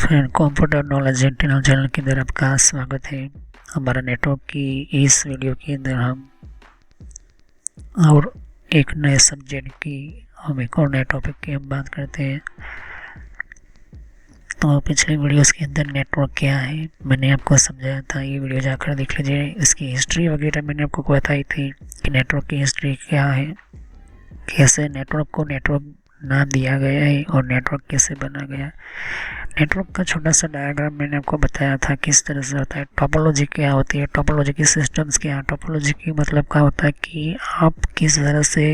Friend, computer knowledge internal channel के अंदर आपका स्वागत है। हमारा नेटवर्क की इस वीडियो के अंदर हम और एक नए सब्जेक्ट की एक और नए टॉपिक की हम बात करते हैं। तो पिछले वीडियोस के अंदर नेटवर्क क्या है मैंने आपको समझाया था, ये वीडियो जाकर देख लीजिए। इसकी हिस्ट्री वगैरह मैंने आपको बताई थी कि नेटवर्क की हिस्ट्री क्या है, कैसे नेटवर्क को नेटवर्क नाम दिया गया है और नेटवर्क कैसे बना गया। नेटवर्क का छोटा सा डायग्राम मैंने आपको बताया था किस तरह से होता है। टोपोलॉजी क्या होती है, टोपोलॉजी की सिस्टम्स क्या है। टोपोलॉजी की मतलब क्या होता है कि आप किस तरह से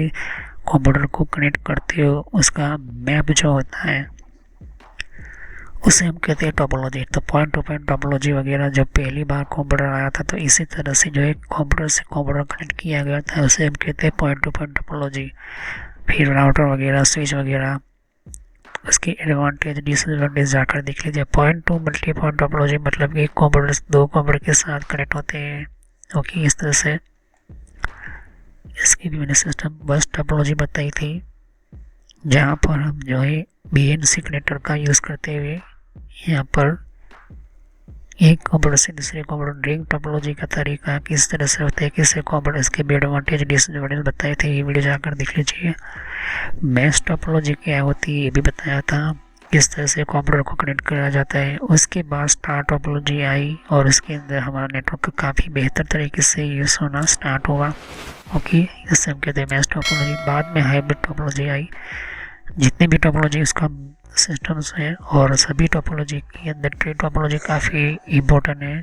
कंप्यूटर को कनेक्ट करते हो, उसका मैप जो होता है उसे हम कहते हैं टोपोलॉजी। तो पॉइंट टू पॉइंट टोपोलॉजी वगैरह जब पहली बार कंप्यूटर आया था तो इसी तरह से जो है कंप्यूटर से कंप्यूटर कनेक्ट किया गया था उसे हम कहते हैं पॉइंट टू पॉइंट टोपोलॉजी। फिर राउटर वगैरह, स्विच वगैरह, उसकी एडवांटेज डिसएडवांटेज जाकर देख लीजिए। Point two multi point topology मतलब एक कंप्यूटर दो कंप्यूटर के साथ कनेक्ट होते हैं। ओके, इस तरह से इसकी भी मैंने सिस्टम बस टोपोलॉजी बताई थी, जहाँ पर हम जो है बीएनसी कनेक्टर का यूज़ करते हुए यहाँ पर एक कंप्यूटर से दूसरे कंप्यूटर रिंग टोपोलॉजी का तरीका किस तरह से होता है, किससे कंप्यूटर इसके भी एडवांटेज डिसएडवांटेज बताए थे। ये वीडियो जाकर देख लीजिए। मैश टोपोलॉजी क्या होती है ये भी बताया था, किस तरह से कंप्यूटर को कनेक्ट करा जाता है। उसके बाद स्टार टोपोलॉजी आई और इसके अंदर हमारा नेटवर्क काफ़ी बेहतर तरीके से यूज़ होना स्टार्ट हुआ। ओके, जिससे हम कहते हैं मैश टोपोलॉजी। बाद में हाइब्रिड टोपोलॉजी आई। जितनी भी टोपोलॉजी उसका सिस्टम्स है और सभी टोपोलॉजी के अंदर ट्री टोपोलॉजी काफ़ी इम्पोर्टेंट है।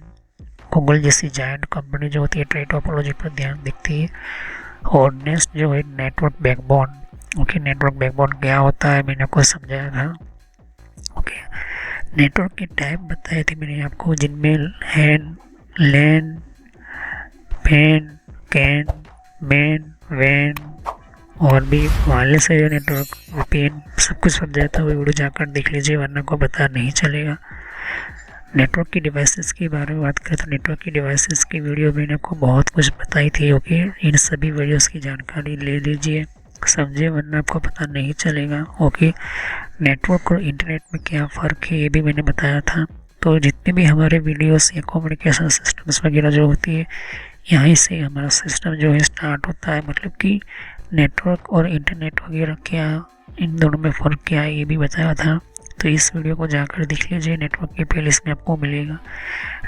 गूगल जैसी जायंट कंपनी जो होती है ट्री टोपोलॉजी पर ध्यान देती है। और नेक्स्ट जो है network backbone. Okay, network backbone क्या होता है मैंने आपको समझाया था। ओके, नेटवर्क के टाइप बताए थे मैंने आपको, जिनमें हैन, लैन, पैन, कैन, मैन, वैन और भी वायरलेस एरिया नेटवर्क, VPN सब कुछ समझाया था। वो वीडियो जाकर देख लीजिए वरना को पता नहीं चलेगा। नेटवर्क की डिवाइसेस के बारे में बात करें तो नेटवर्क की डिवाइसेस की वीडियो मैंने आपको बहुत कुछ बताई थी। ओके, इन सभी वीडियोस की जानकारी ले लीजिए, समझिए, वरना आपको पता नहीं चलेगा। ओके, नेटवर्क और इंटरनेट में क्या फ़र्क है ये भी मैंने बताया था। तो जितने भी हमारे वीडियोस या कम्युनिकेशन सिस्टम्स वगैरह जो होती है यहीं से हमारा सिस्टम जो है स्टार्ट होता है। मतलब कि नेटवर्क और इंटरनेट वगैरह क्या, इन दोनों में फ़र्क क्या है ये भी बताया था। तो इस वीडियो को जाकर देख लीजिए, नेटवर्क की प्लेलिस्ट में आपको मिलेगा।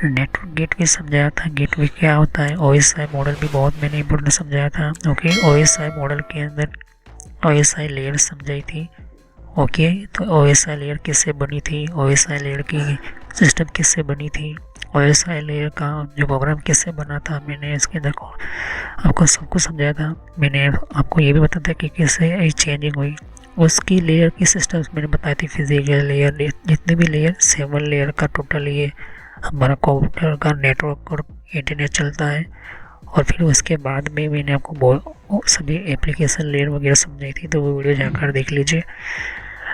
नेटवर्क गेटवे समझाया था, गेटवे क्या होता है। OSI मॉडल भी बहुत मैंने इंपॉर्टेंट समझाया था। ओके, OSI मॉडल के अंदर OSI लेयर समझाई थी। ओके, तो OSI लेयर किससे बनी थी, OSI लेयर की सिस्टम किससे बनी थी, OSI लेयर का जो प्रोग्राम किससे बना था, मैंने इसके अंदर आपको सब कुछ समझाया था। मैंने आपको ये भी बताया था कि कैसे चेंजिंग हुई। उसकी लेयर की सिस्टम्स मैंने बताई थी, फिजिकल लेयर, जितने भी लेयर 7 लेयर का टोटल ये हमारा कंप्यूटर का नेटवर्क और इंटरनेट चलता है। और फिर उसके बाद में मैंने आपको सभी एप्लीकेशन लेयर वगैरह समझाई थी, तो वो वीडियो जाकर देख लीजिए।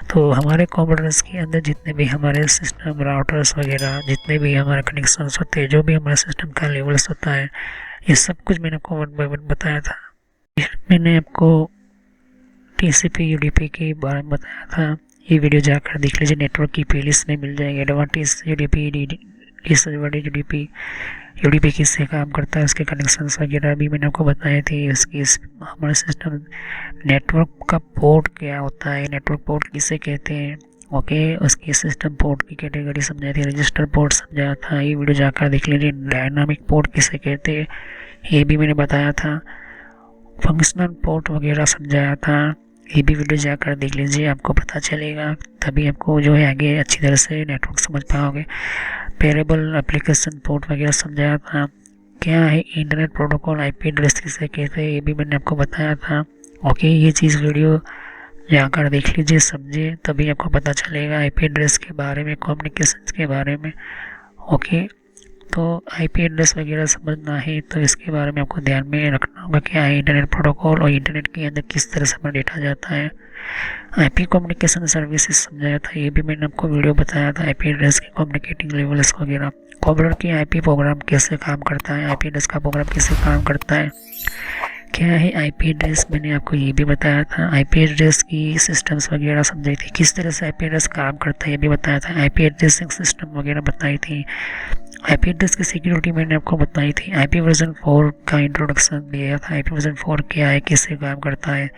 तो हमारे कंप्यूटर्स के अंदर जितने भी हमारे सिस्टम, राउटर्स वगैरह, जितने भी हमारे कनेक्शंस होते हैं, जो भी हमारे सिस्टम का लेवल्स होता है, ये सब कुछ मैंने आपको 1 बाय 1 बताया था। मैंने आपको TCP UDP के बारे में बताया था, ये वीडियो जाकर देख लीजिए, नेटवर्क की प्लेलिस्ट में मिल जाएगी। एडवांटेज UDP, डिसएडवांटेज UDP किससे काम करता है, उसके कनेक्शंस वगैरह भी मैंने आपको बताए थे। उसकी हमारे सिस्टम नेटवर्क का पोर्ट क्या होता है, नेटवर्क पोर्ट किसे कहते हैं। ओके, उसकी सिस्टम पोर्ट की कैटेगरी समझाई थी। रजिस्टर पोर्ट समझाया था, ये वीडियो जाकर देख लीजिए। डायनामिक पोर्ट किसे कहते हैं ये भी मैंने बताया था। फंक्शनल पोर्ट वगैरह समझाया था, ये भी वीडियो जाकर देख लीजिए, आपको पता चलेगा। तभी आपको जो है आगे अच्छी तरह से नेटवर्क समझ पाओगे। पेरेबल एप्लीकेशन पोर्ट वगैरह समझाया था। क्या है इंटरनेट प्रोटोकॉल, IP एड्रेस किसे कहते हैं ये भी मैंने आपको बताया था। ओके, ये चीज़ वीडियो जाकर देख लीजिए, समझिए, तभी आपको पता चलेगा IP एड्रेस के बारे में, कम्युनिकेशन के बारे में। ओके, तो IP एड्रेस वगैरह समझना है तो इसके बारे में आपको ध्यान में रखना होगा। क्या है इंटरनेट प्रोटोकॉल और इंटरनेट के अंदर किस तरह से हमारा डेटा जाता है। IP कम्युनिकेशन सर्विसेज समझाया था, ये भी मैंने आपको वीडियो बताया था। IP एड्रेस के कम्युनिकेटिंग लेवल्स वगैरह, कंप्यूटर की IP प्रोग्राम कैसे काम करता है, IP एड्रेस का प्रोग्राम कैसे काम करता है, क्या है आईपी एड्रेस, मैंने आपको ये भी बताया था। आईपी एड्रेस की सिस्टम्स वगैरह समझाई थी, किस तरह से आईपी एड्रेस काम करता है ये भी बताया था। आईपी एड्रेसिंग सिस्टम वगैरह बताई थी। आईपी एड्रेस की सिक्योरिटी मैंने आपको बताई थी। आईपी वर्जन 4 का इंट्रोडक्शन दिया था। आईपी वर्जन 4 क्या है, किससे काम करता है।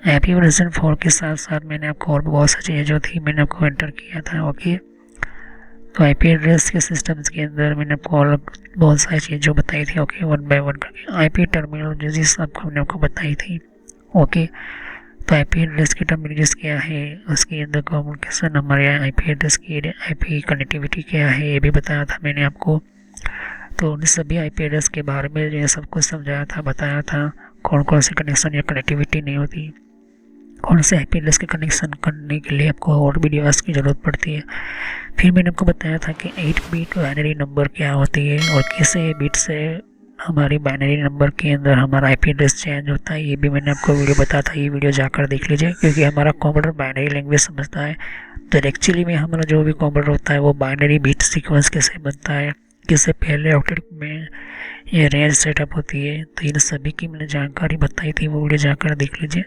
आईपी वर्जन 4 के साथ साथ मैंने आपको और भी बहुत सारी चीज़ें जो थी मैंने आपको एंटर किया था। ओके, तो आईपी एड्रेस के सिस्टम्स के अंदर मैंने आपको और बहुत सारी चीज़ जो बताई थी। ओके, वन बाय वन करके आईपी टर्मिनोलॉजीज मैंने आपको बताई थी। ओके, तो आईपी एड्रेस की टर्मिनोलॉजीज क्या है, उसके अंदर कम्युनिकेशन हमारे आईपी एड्रेस की आईपी कनेक्टिविटी क्या है ये भी बताया था मैंने आपको। तो उन सभी आईपी एड्रेस के बारे में जो है सब कुछ समझाया था, बताया था कौन कौन से कनेक्शन या कनेक्टिविटी नहीं होती, कौन से आईपी एड्रेस के कनेक्शन करने के लिए आपको और भी डिवाइस की ज़रूरत पड़ती है। फिर मैंने आपको बताया था कि 8 बिट बाइनरी नंबर क्या होती है और किस बिट से हमारी बाइनरी नंबर के अंदर हमारा आईपी एड्रेस चेंज होता है। ये भी मैंने आपको वीडियो बताया था, ये वीडियो जाकर देख लीजिए, क्योंकि हमारा कंप्यूटर बाइनरी लैंग्वेज समझता है। तो एक्चुअली में हमारा जो भी कंप्यूटर होता है वो बाइनरी बिट सीक्वेंस कैसे बनता है, किससे पहले ऑक्टेट में ये रेंज सेटअप होती है, तो इन सभी की मैंने जानकारी बताई थी, वो वीडियो जाकर देख लीजिए।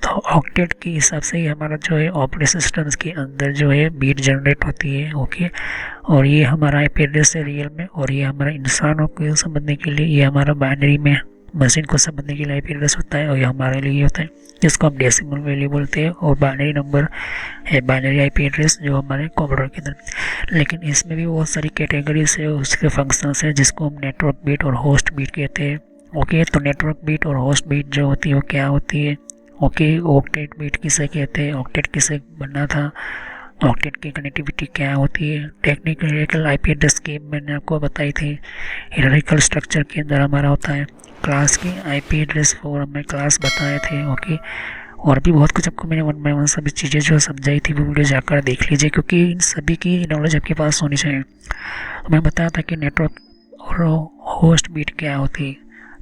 तो ऑक्टेट के हिसाब से ही हमारा जो है ऑपरेटिंग सिस्टम्स के अंदर जो है बीट जनरेट होती है। ओके, और ये हमारा आईपी एड्रेस है रियल में, और ये हमारा इंसानों को समझने के लिए, ये हमारा बाइनरी में मशीन को समझने के लिए आईपी एड्रेस होता है, और ये हमारे लिए होता है जिसको हम डेसिमल वैल्यू बोलते हैं, और बाइनरी नंबर है बाइनरी आईपी एड्रेस जो हमारे कंप्यूटर के अंदर। लेकिन इसमें भी बहुत सारी कैटेगरीज है, उसके फंक्शंस है जिसको हम नेटवर्क बीट और होस्ट बीट कहते हैं। ओके, तो नेटवर्क बीट और होस्ट बीट जो होती है वो क्या होती है। ओके, ऑक्टेट बीट किसे कहते हैं, ऑक्टेट किसे बनना था, ऑक्टेट की कनेक्टिविटी क्या होती है। टेक्निकल आईपी एड्रेस स्कीम मैंने आपको बताई थी, हायरार्किकल स्ट्रक्चर के अंदर हमारा होता है। क्लास की आईपी एड्रेस फॉर हमें क्लास बताए थे। ओके, और भी बहुत कुछ आपको मैंने वन बाय वन सभी चीज़ें जो समझाई थी वो वीडियो जाकर देख लीजिए, क्योंकि इन सभी की नॉलेज आपके पास होनी चाहिए। मैं बताया था कि नेटवर्क और होस्ट बीट क्या होती है,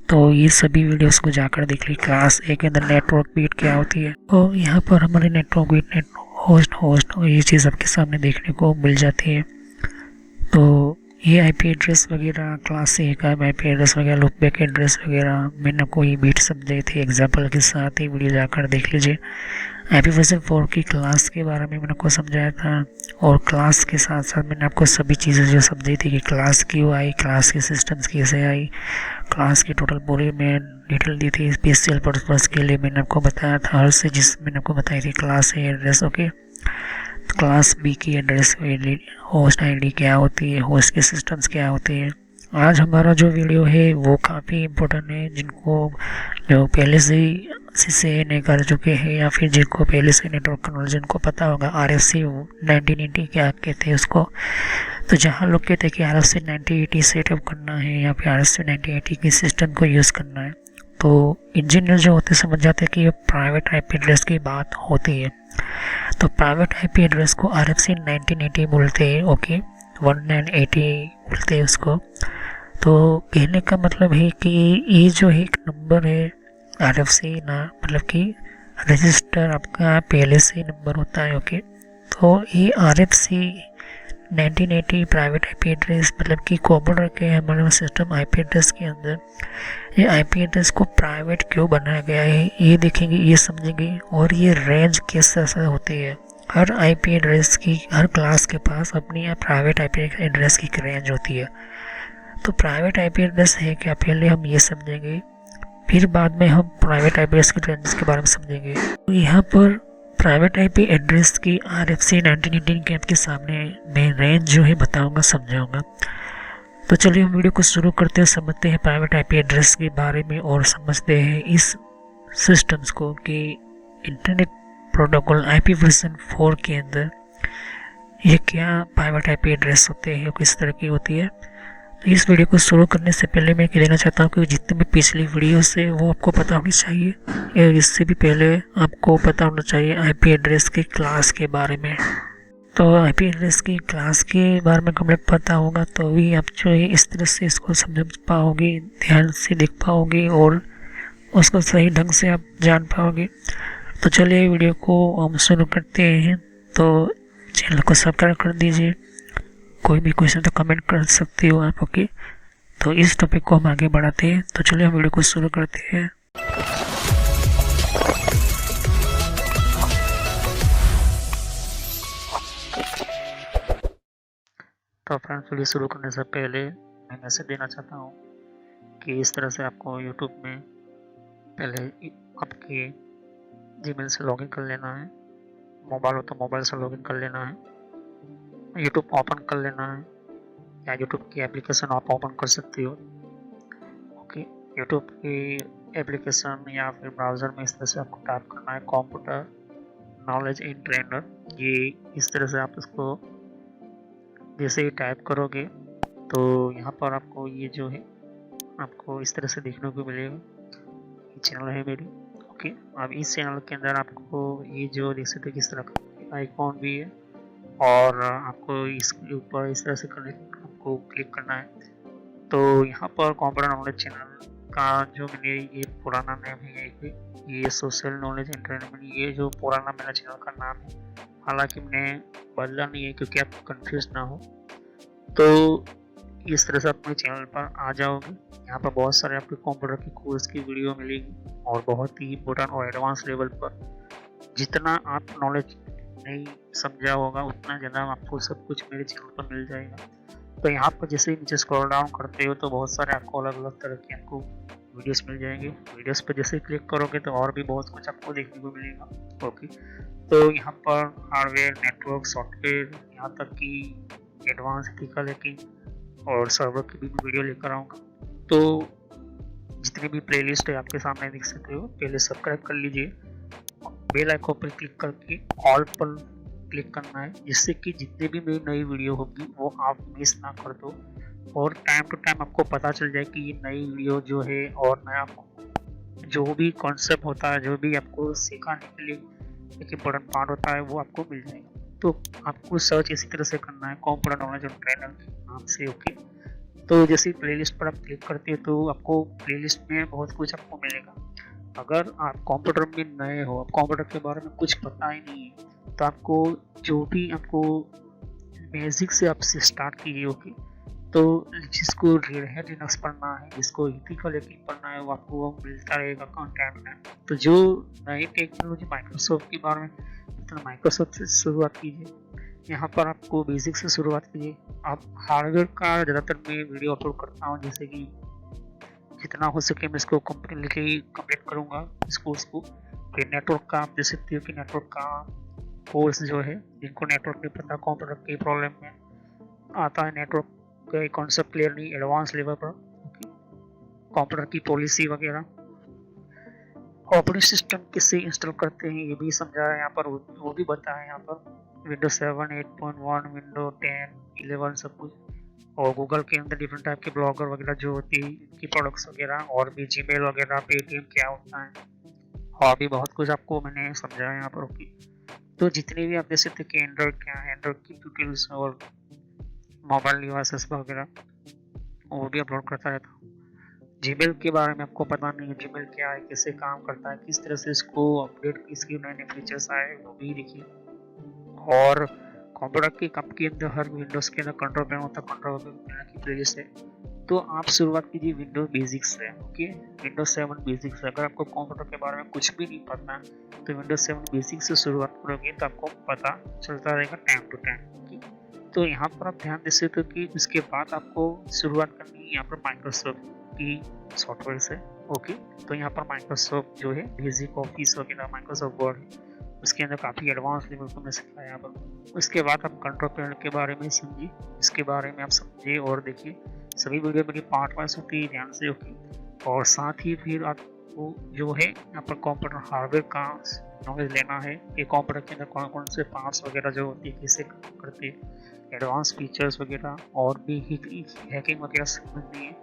तो ये सभी वीडियोस को जाकर देख ली। क्लास ए के अंदर नेटवर्क बीट क्या होती है, तो यहाँ पर हमारे नेटवर्क बीट होस्ट ये चीज़ आपके सामने देखने को मिल जाती है। तो ये आईपी एड्रेस वगैरह क्लास ए का आईपी एड्रेस वगैरह लूपबैक एड्रेस वगैरह मैंने आपको ये बीट समझाई थी एग्जाम्पल के साथ, ही वीडियो जाकर देख लीजिए। आईपी वर्जन 4 की क्लास के बारे में मैंने आपको समझाया था, और क्लास के साथ साथ मैंने आपको सभी चीज़ें जो समझाई थी कि क्लास क्यों आई, क्लास के सिस्टम्स कैसे आई, क्लास की टोटल पूरी में डिटेल दी थी। स्पेशल पर्पस के लिए मैंने आपको बताया था हर से जिस मैंने आपको बताई थी क्लास ए एड्रेस। ओके, तो क्लास बी की एड्रेस होस्ट आईडी क्या होती है, होस्ट के सिस्टम्स क्या होते हैं। आज हमारा जो वीडियो है वो काफ़ी इम्पोर्टेंट है, जिनको जो पहले से ही सीसीए नहीं कर चुके हैं या फिर जिनको पहले से नेटवर्क का नॉलेज जिनको पता होगा। RFC 1980 क्या कहते हैं उसको, तो जहाँ लोग कहते हैं कि RFC 1980 सेटअप करना है या फिर RFC 1980 की सिस्टम को यूज़ करना है, तो इंजीनियर जो होते समझ जाते हैं कि ये प्राइवेट आईपी एड्रेस की बात होती है। तो प्राइवेट आईपी एड्रेस को RFC 1980 बोलते हैं। ओके, 1980 बोलते हैं उसको। तो कहने का मतलब है कि ये जो एक नंबर है RFC ना, मतलब कि रजिस्टर आपका पहले से नंबर होता है। ओके, तो ये RFC 1980 प्राइवेट आईपी एड्रेस मतलब कि कंप्यूटर के हमारे सिस्टम आईपी एड्रेस के अंदर ये आईपी एड्रेस को प्राइवेट क्यों बनाया गया है ये देखेंगे, ये समझेंगे, और ये रेंज किस तरह से होती है। हर आईपी एड्रेस की हर क्लास के पास अपनी प्राइवेट आईपी एड्रेस की रेंज होती है। तो प्राइवेट आईपी एड्रेस है क्या, पहले हम ये समझेंगे, फिर बाद में हम प्राइवेट आईपी एड्रेस की रेंज के बारे में समझेंगे। तो यहाँ पर प्राइवेट आईपी एड्रेस की RFC 1980 के आपके सामने मैं रेंज जो है बताऊंगा, समझाऊंगा। तो चलिए हम वीडियो को शुरू करते हैं, समझते हैं प्राइवेट आईपी एड्रेस के बारे में और समझते हैं इस सिस्टम्स को कि इंटरनेट प्रोटोकॉल आईपी वर्जन 4 के अंदर ये क्या प्राइवेट आईपी एड्रेस होते हैं, किस तरह की होती है। तो इस वीडियो को शुरू करने से पहले मैं कह देना चाहता हूँ कि जितने भी पिछली वीडियोस है वो आपको पता होनी चाहिए, या इससे भी पहले आपको पता होना चाहिए आईपी एड्रेस के क्लास के बारे में। तो आईपी एड्रेस की क्लास के बारे में कम्प्लीट पता होगा तो भी आप जो है इस तरह से इसको समझ पाओगे, ध्यान से देख पाओगे और उसको सही ढंग से आप जान पाओगे। तो चलिए वीडियो को हम शुरू करते हैं। तो चैनल को सब्सक्राइब कर दीजिए, कोई भी क्वेश्चन तो कमेंट कर सकते हो आप। ओके, तो इस टॉपिक को हम आगे बढ़ाते हैं। तो चलिए हम वीडियो को शुरू करते हैं। तो फ्रेंड्स, वीडियो शुरू करने से पहले मैं मैसेज देना चाहता हूँ कि इस तरह से आपको यूट्यूब में पहले आपके जीमेल से लॉगिन कर लेना है। मोबाइल हो तो मोबाइल से लॉगिन कर लेना है, यूट्यूब ओपन कर लेना है, या यूट्यूब की एप्लीकेशन आप ओपन कर सकते हो। ओके, यूट्यूब की एप्लीकेशन या फिर ब्राउज़र में इस तरह से आपको टाइप करना है कंप्यूटर नॉलेज इन ट्रेनर। ये इस तरह से आप इसको जैसे ही टाइप करोगे तो यहाँ पर आपको ये जो है आपको इस तरह से देखने को मिलेगा। ये चैनल है मेरी। ओके, अब इस चैनल के अंदर आपको ये जो देख सकते किस तरह का आइकॉन भी है, और आपको इसके ऊपर इस तरह से आपको क्लिक करना है। तो यहाँ पर कंप्यूटर नॉलेज चैनल का जो मैंने ये पुराना नाम है, ये सोशल नॉलेज एंटरटेनमेंट, ये जो पुराना मेरा चैनल का नाम है, हालांकि मैंने बदला नहीं है क्योंकि आप कंफ्यूज ना हो। तो इस तरह से आप अपने चैनल पर आ जाओगे। यहाँ पर बहुत सारे आपके कंप्यूटर की कोर्स की वीडियो मिलेगी, और बहुत ही इम्पोर्टेंट और एडवांस लेवल पर जितना आप नॉलेज नहीं समझा होगा उतना ज़्यादा आपको सब कुछ मेरे चैनल पर मिल जाएगा। तो यहाँ पर जैसे ही नीचे स्क्रॉल डाउन करते हो तो बहुत सारे आपको अलग अलग तरह के आपको वीडियोस मिल जाएंगे। वीडियोस पर जैसे क्लिक करोगे तो और भी बहुत कुछ आपको देखने को मिलेगा। ओके, तो यहाँ पर हार्डवेयर, नेटवर्क, सॉफ्टवेयर, यहाँ तक कि एडवांस एथिकल हैकिंग और सर्वर की भी वीडियो लेकर आऊँगा। तो जितनी भी प्लेलिस्ट है आपके सामने देख सकते हो। पहले सब्सक्राइब कर लीजिए, बेल आइकन पर क्लिक करके ऑल पर क्लिक करना है, जिससे कि जितनी भी मेरी नई वीडियो होगी वो आप मिस ना कर दो, और टाइम टू टाइम आपको पता चल जाए कि ये नई वीडियो जो है और नया जो भी कॉन्सेप्ट होता है, जो भी आपको सिखाने के लिए एक इम्पोर्टेंट पार्ट होता है, वो आपको मिल जाएगा। तो आपको सर्च इसी तरह से करना है कंप्यूटर नॉलेज ट्रेनर के नाम से। ओके, तो जैसे प्लेलिस्ट पर आप क्लिक करते हैं तो आपको प्लेलिस्ट में बहुत कुछ आपको मिलेगा। अगर आप कंप्यूटर में नए हो, आप कंप्यूटर के बारे में कुछ पता ही नहीं है, तो आपको जो भी आपको बेसिक से आपसे स्टार्ट कीजिए। ओके, तो जिसको रेड हैट लिनक्स पढ़ना है, जिसको एथिकल हैकिंग पढ़ना है, वो आपको मिलता रहेगा कंटेंट में। तो जो नई टेक्नोलॉजी माइक्रोसॉफ्ट के बारे में, तो माइक्रोसॉफ्ट से शुरुआत कीजिए। यहाँ पर आपको बेसिक से शुरुआत कीजिए। आप हार्डवेयर का ज़्यादातर मैं वीडियो अपलोड करता हूँ, जैसे कि जितना हो सके मैं इसको कंप्लीट करूँगा इस कोर्स को। फिर नेटवर्क का आप देख सकते हो कि नेटवर्क का कोर्स जो है, जिनको नेटवर्क नहीं पता, कंप्यूटर की प्रॉब्लम में आता है, नेटवर्क का कॉन्सेप्ट क्लियर नहीं एडवांस लेवल पर, कंप्यूटर की पॉलिसी वगैरह, ऑपरेटिंग सिस्टम किससे इंस्टॉल करते हैं ये भी समझा है यहाँ पर, वो भी बताया है यहाँ पर। विंडोज 7, 8.1, विंडो 10, 11 सब कुछ, और गूगल के अंदर डिफरेंट टाइप के ब्लॉगर वगैरह जो होती है की प्रोडक्ट्स वगैरह, और भी जीमेल वगैरह, पेटीएम क्या होता है, और भी बहुत कुछ आपको मैंने समझाया यहाँ पर। ओके, तो जितने भी आप देख सकते कि एंड्रॉइड क्या है, एंड्रॉइड की ट्यूटोरियल्स और मोबाइल डिवाइसेस वगैरह वो भी अपलोड करता रहता हूँ। जीमेल के बारे में आपको पता नहीं है, जीमेल क्या है, कैसे काम करता है, किस तरह से इसको अपडेट, इसके नए नए फीचर्स आए, वो भी देखिए। और कंप्यूटर के कप के अंदर हर विंडोज के अंदर कंट्रोल पैनल होता है, कंट्रोल पैनल की प्लेलिस्ट है। तो आप शुरुआत कीजिए विंडोज बेसिक्स से। Okay, Windows 7 basics. अगर आपको कंप्यूटर के बारे में कुछ भी नहीं पता तो विंडोज 7 बेसिक्स से शुरुआत करोगे तो आपको पता चलता रहेगा टाइम टू टाइम। तो यहाँ पर आप ध्यान दे सकते हो कि उसके बाद आपको शुरुआत करनी है यहाँ पर माइक्रोसॉफ्ट की सॉफ्टवेयर से। ओके, तो यहाँ पर माइक्रोसॉफ्ट जो है बेसिक ऑफिस वगैरह, माइक्रोसॉफ्ट वर्ड है, उसके अंदर काफ़ी एडवांस लेवल को मैं सिखाया यहाँ पर। उसके बाद आप कंट्रोल पैनल के बारे में समझिए, इसके बारे में आप समझिए और देखिए। सभी वीडियो मेरी पार्ट वाइज होती है, ध्यान से। ओके, और साथ ही फिर आपको जो है यहाँ पर कंप्यूटर हार्डवेयर का नॉलेज लेना है कि कंप्यूटर के अंदर कौन कौन से पार्ट्स वगैरह जो होती है, कैसे करते हैं, एडवांस फीचर्स वगैरह, और भी हैकिंग वगैरह समझनी है।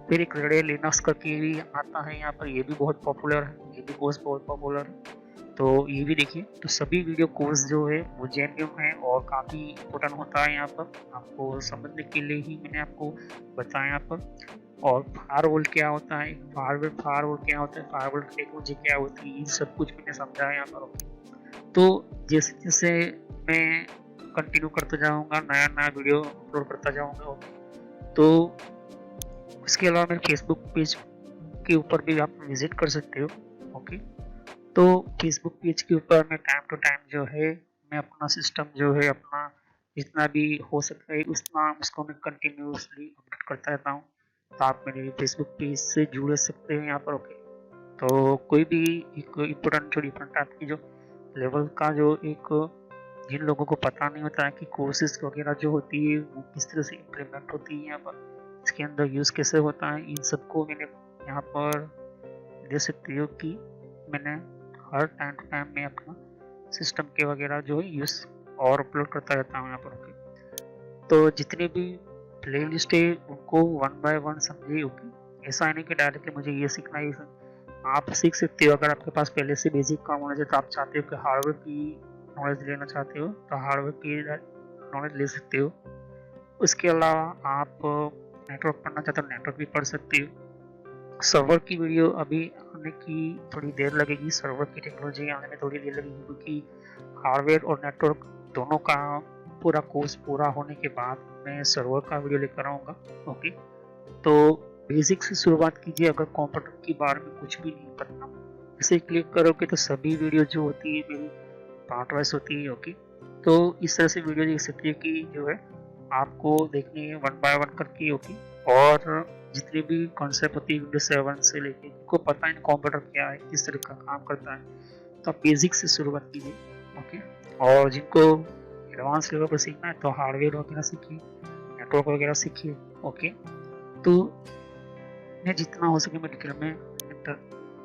फिर एक रेड लिनक्स करके भी आता है यहाँ पर, ये भी बहुत पॉपुलर है, ये भी कोर्स बहुत पॉपुलर है, तो ये भी देखिए। तो सभी वीडियो कोर्स जो है वो जेन्युइन है और काफ़ी इम्पोर्टेंट होता है यहाँ पर, आपको समझने के लिए ही मैंने आपको बताया यहाँ पर। और फायरवॉल क्या होता है, फायरवॉल क्या होता है, फायरवॉल टेक्नोलॉजी क्या होती है, ये सब कुछ मैंने समझाया यहाँ पर। तो जैसे जैसे मैं कंटिन्यू करते जाऊँगा, नया नया वीडियो अपलोड करता जाऊँगा। तो इसके अलावा मेरे फेसबुक पेज के ऊपर भी आप विजिट कर सकते हो। ओके, तो फेसबुक पेज के ऊपर मैं टाइम टू टाइम जो है मैं अपना सिस्टम जो है अपना जितना भी हो सकता है उतना उसको मैं कंटिन्यूसली अपडेट करता रहता हूँ। तो आप मेरे फेसबुक पेज से जुड़ सकते हैं यहाँ पर। ओके, तो कोई भी एक इम्पोर्टेंट जो डिफरेंट टाइप की जो लेवल का जो एक जिन लोगों को पता नहीं होता है कि कोर्सेज वगैरह जो होती है वो किस तरह से इम्प्लीमेंट होती है यहाँ पर, इसके अंदर यूज़ कैसे होता है, इन सबको मैंने यहाँ पर दे सकती हो कि मैंने हर टाइम टू टाइम में अपना सिस्टम के वगैरह जो है यूज़ और अपलोड करता रहता हूँ यहाँ पर। ओके, तो जितने भी प्ले लिस्ट है उनको वन बाय वन समझिए। ओके, ऐसा है नहीं कि डायरेक्टली मुझे ये सीखना है, आप सीख सकते हो। अगर आपके पास पहले से बेसिक काम होना चाहिए तो आप चाहते हो कि हार्डवेयर की नॉलेज लेना चाहते हो तो हार्डवेयर की नॉलेज ले सकते हो। उसके अलावा आप नेटवर्क पढ़ना चाहते हो नेटवर्क भी पढ़ सकते हो। सर्वर की वीडियो अभी आने की थोड़ी देर लगेगी, सर्वर की टेक्नोलॉजी आने में थोड़ी देर लगेगी, क्योंकि हार्डवेयर और नेटवर्क दोनों का पूरा कोर्स पूरा होने के बाद मैं सर्वर का वीडियो लेकर आऊँगा। ओके, तो बेसिक से शुरुआत कीजिए। अगर कंप्यूटर के बारे में कुछ भी नहीं पता, इसे क्लिक करोगे तो सभी वीडियो जो होती है मेरी पार्ट वाइज होती है। ओके, तो इस तरह से वीडियो देख सकती है कि जो है आपको देखनी है वन बाय वन करके। ओके, और जितनी भी कॉन्सेप्ट होती है विंडोज 7 से लेके इनको पता है कंप्यूटर क्या है, किस तरह का काम करता है, तो आप बेसिक से शुरुआत कीजिए। ओके, और जिनको एडवांस लेवल पर सीखना है तो हार्डवेयर वगैरह सीखिए, नेटवर्क वगैरह सीखिए। ओके, तो मैं जितना हो सके मैं डिटेल में एंटर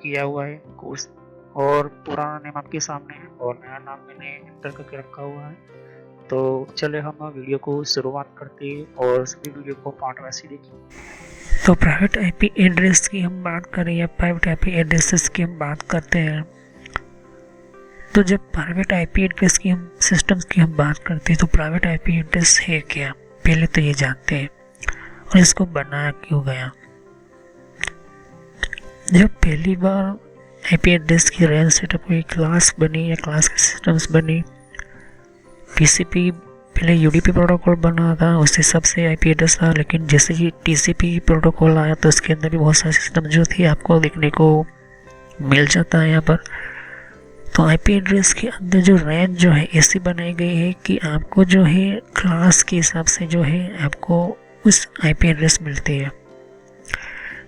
किया हुआ है कोर्स, और पुराना नेम आपके सामने है और नया नाम मैंने एंटर करके रखा हुआ है। तो चले हम वीडियो को शुरुआत करते हैं और सभी वीडियो को पार्ट वाइज ही देखिए। तो प्राइवेट आईपी एड्रेस की हम बात करें या प्राइवेट आईपी एड्रेसेस की हम बात करते हैं, तो जब प्राइवेट आईपी एड्रेस की हम सिस्टम्स की हम बात करते हैं तो प्राइवेट आईपी एड्रेस है क्या, पहले तो ये जानते हैं, और इसको बनाया क्यों गया। जब पहली बार आईपी एड्रेस की रेंज सेटअप हुई, क्लास बनी या क्लास के सिस्टम्स बनी, टीसीपी पहले यूडीपी प्रोटोकॉल बना था, उस हिसाब से आईपी एड्रेस था। लेकिन जैसे कि टीसीपी प्रोटोकॉल आया तो उसके अंदर भी बहुत सारे सिस्टम जो थे आपको देखने को मिल जाता है यहाँ पर। तो आईपी एड्रेस के अंदर जो रेंज जो है ऐसी बनाई गई है कि आपको जो है क्लास के हिसाब से जो है आपको उस आईपी एड्रेस मिलती है।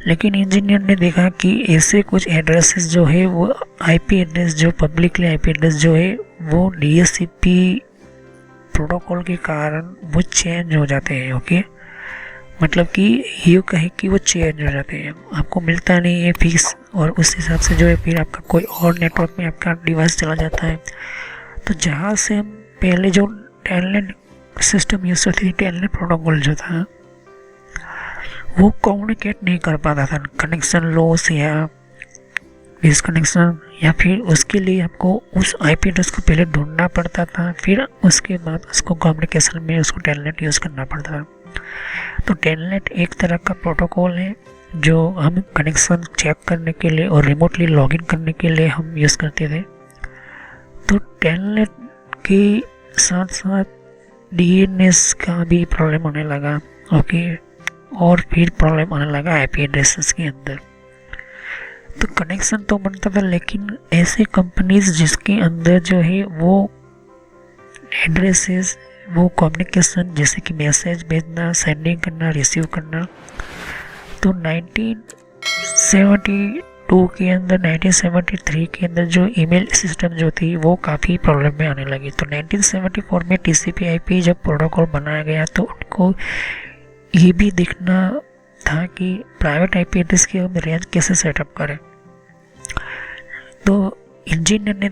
लेकिन इंजीनियर ने देखा कि ऐसे कुछ एड्रेसेस जो है वो आईपी एड्रेस जो पब्लिकली आईपी एड्रेस जो है वो डीएचसीपी प्रोटोकॉल के कारण वो चेंज हो जाते हैं। ओके, मतलब कि ये कहे कि वो चेंज हो जाते हैं, आपको मिलता नहीं है फिक्स, और उस हिसाब से जो है फिर आपका कोई और नेटवर्क में आपका डिवाइस चला जाता है। तो जहाँ से हम पहले जो टेलनेट सिस्टम यूज करते थे, टेलनेट प्रोटोकॉल जो था वो कम्युनिकेट नहीं कर पाता था, कनेक्शन लॉस या डिसकनेक्शन, या फिर उसके लिए आपको उस आईपी एड्रेस को पहले ढूंढना पड़ता था, फिर उसके बाद उसको कम्युनिकेशन में उसको टेलनेट यूज़ करना पड़ता था। तो टेलनेट एक तरह का प्रोटोकॉल है जो हम कनेक्शन चेक करने के लिए और रिमोटली लॉगिन करने के लिए हम यूज़ करते थे। तो टेलनेट के साथ साथ डीएनएस का भी प्रॉब्लम होने लगा। ओके, और फिर प्रॉब्लम आने लगा आईपी एड्रेसेस के अंदर। तो कनेक्शन तो बनता था, लेकिन ऐसे कंपनीज जिसके अंदर जो है वो एड्रेसेस, वो कम्युनिकेशन जैसे कि मैसेज भेजना, सेंडिंग करना, रिसीव करना, तो 1972 के अंदर 1973 के अंदर जो ईमेल सिस्टम जो थी वो काफ़ी प्रॉब्लम में आने लगी। तो 1974 में टीसीपी आईपी जब प्रोटोकॉल बनाया गया तो उनको ये भी देखना था कि प्राइवेट आईपी एड्रेस की हम रेंज कैसे सेटअप करें। तो इंजीनियर ने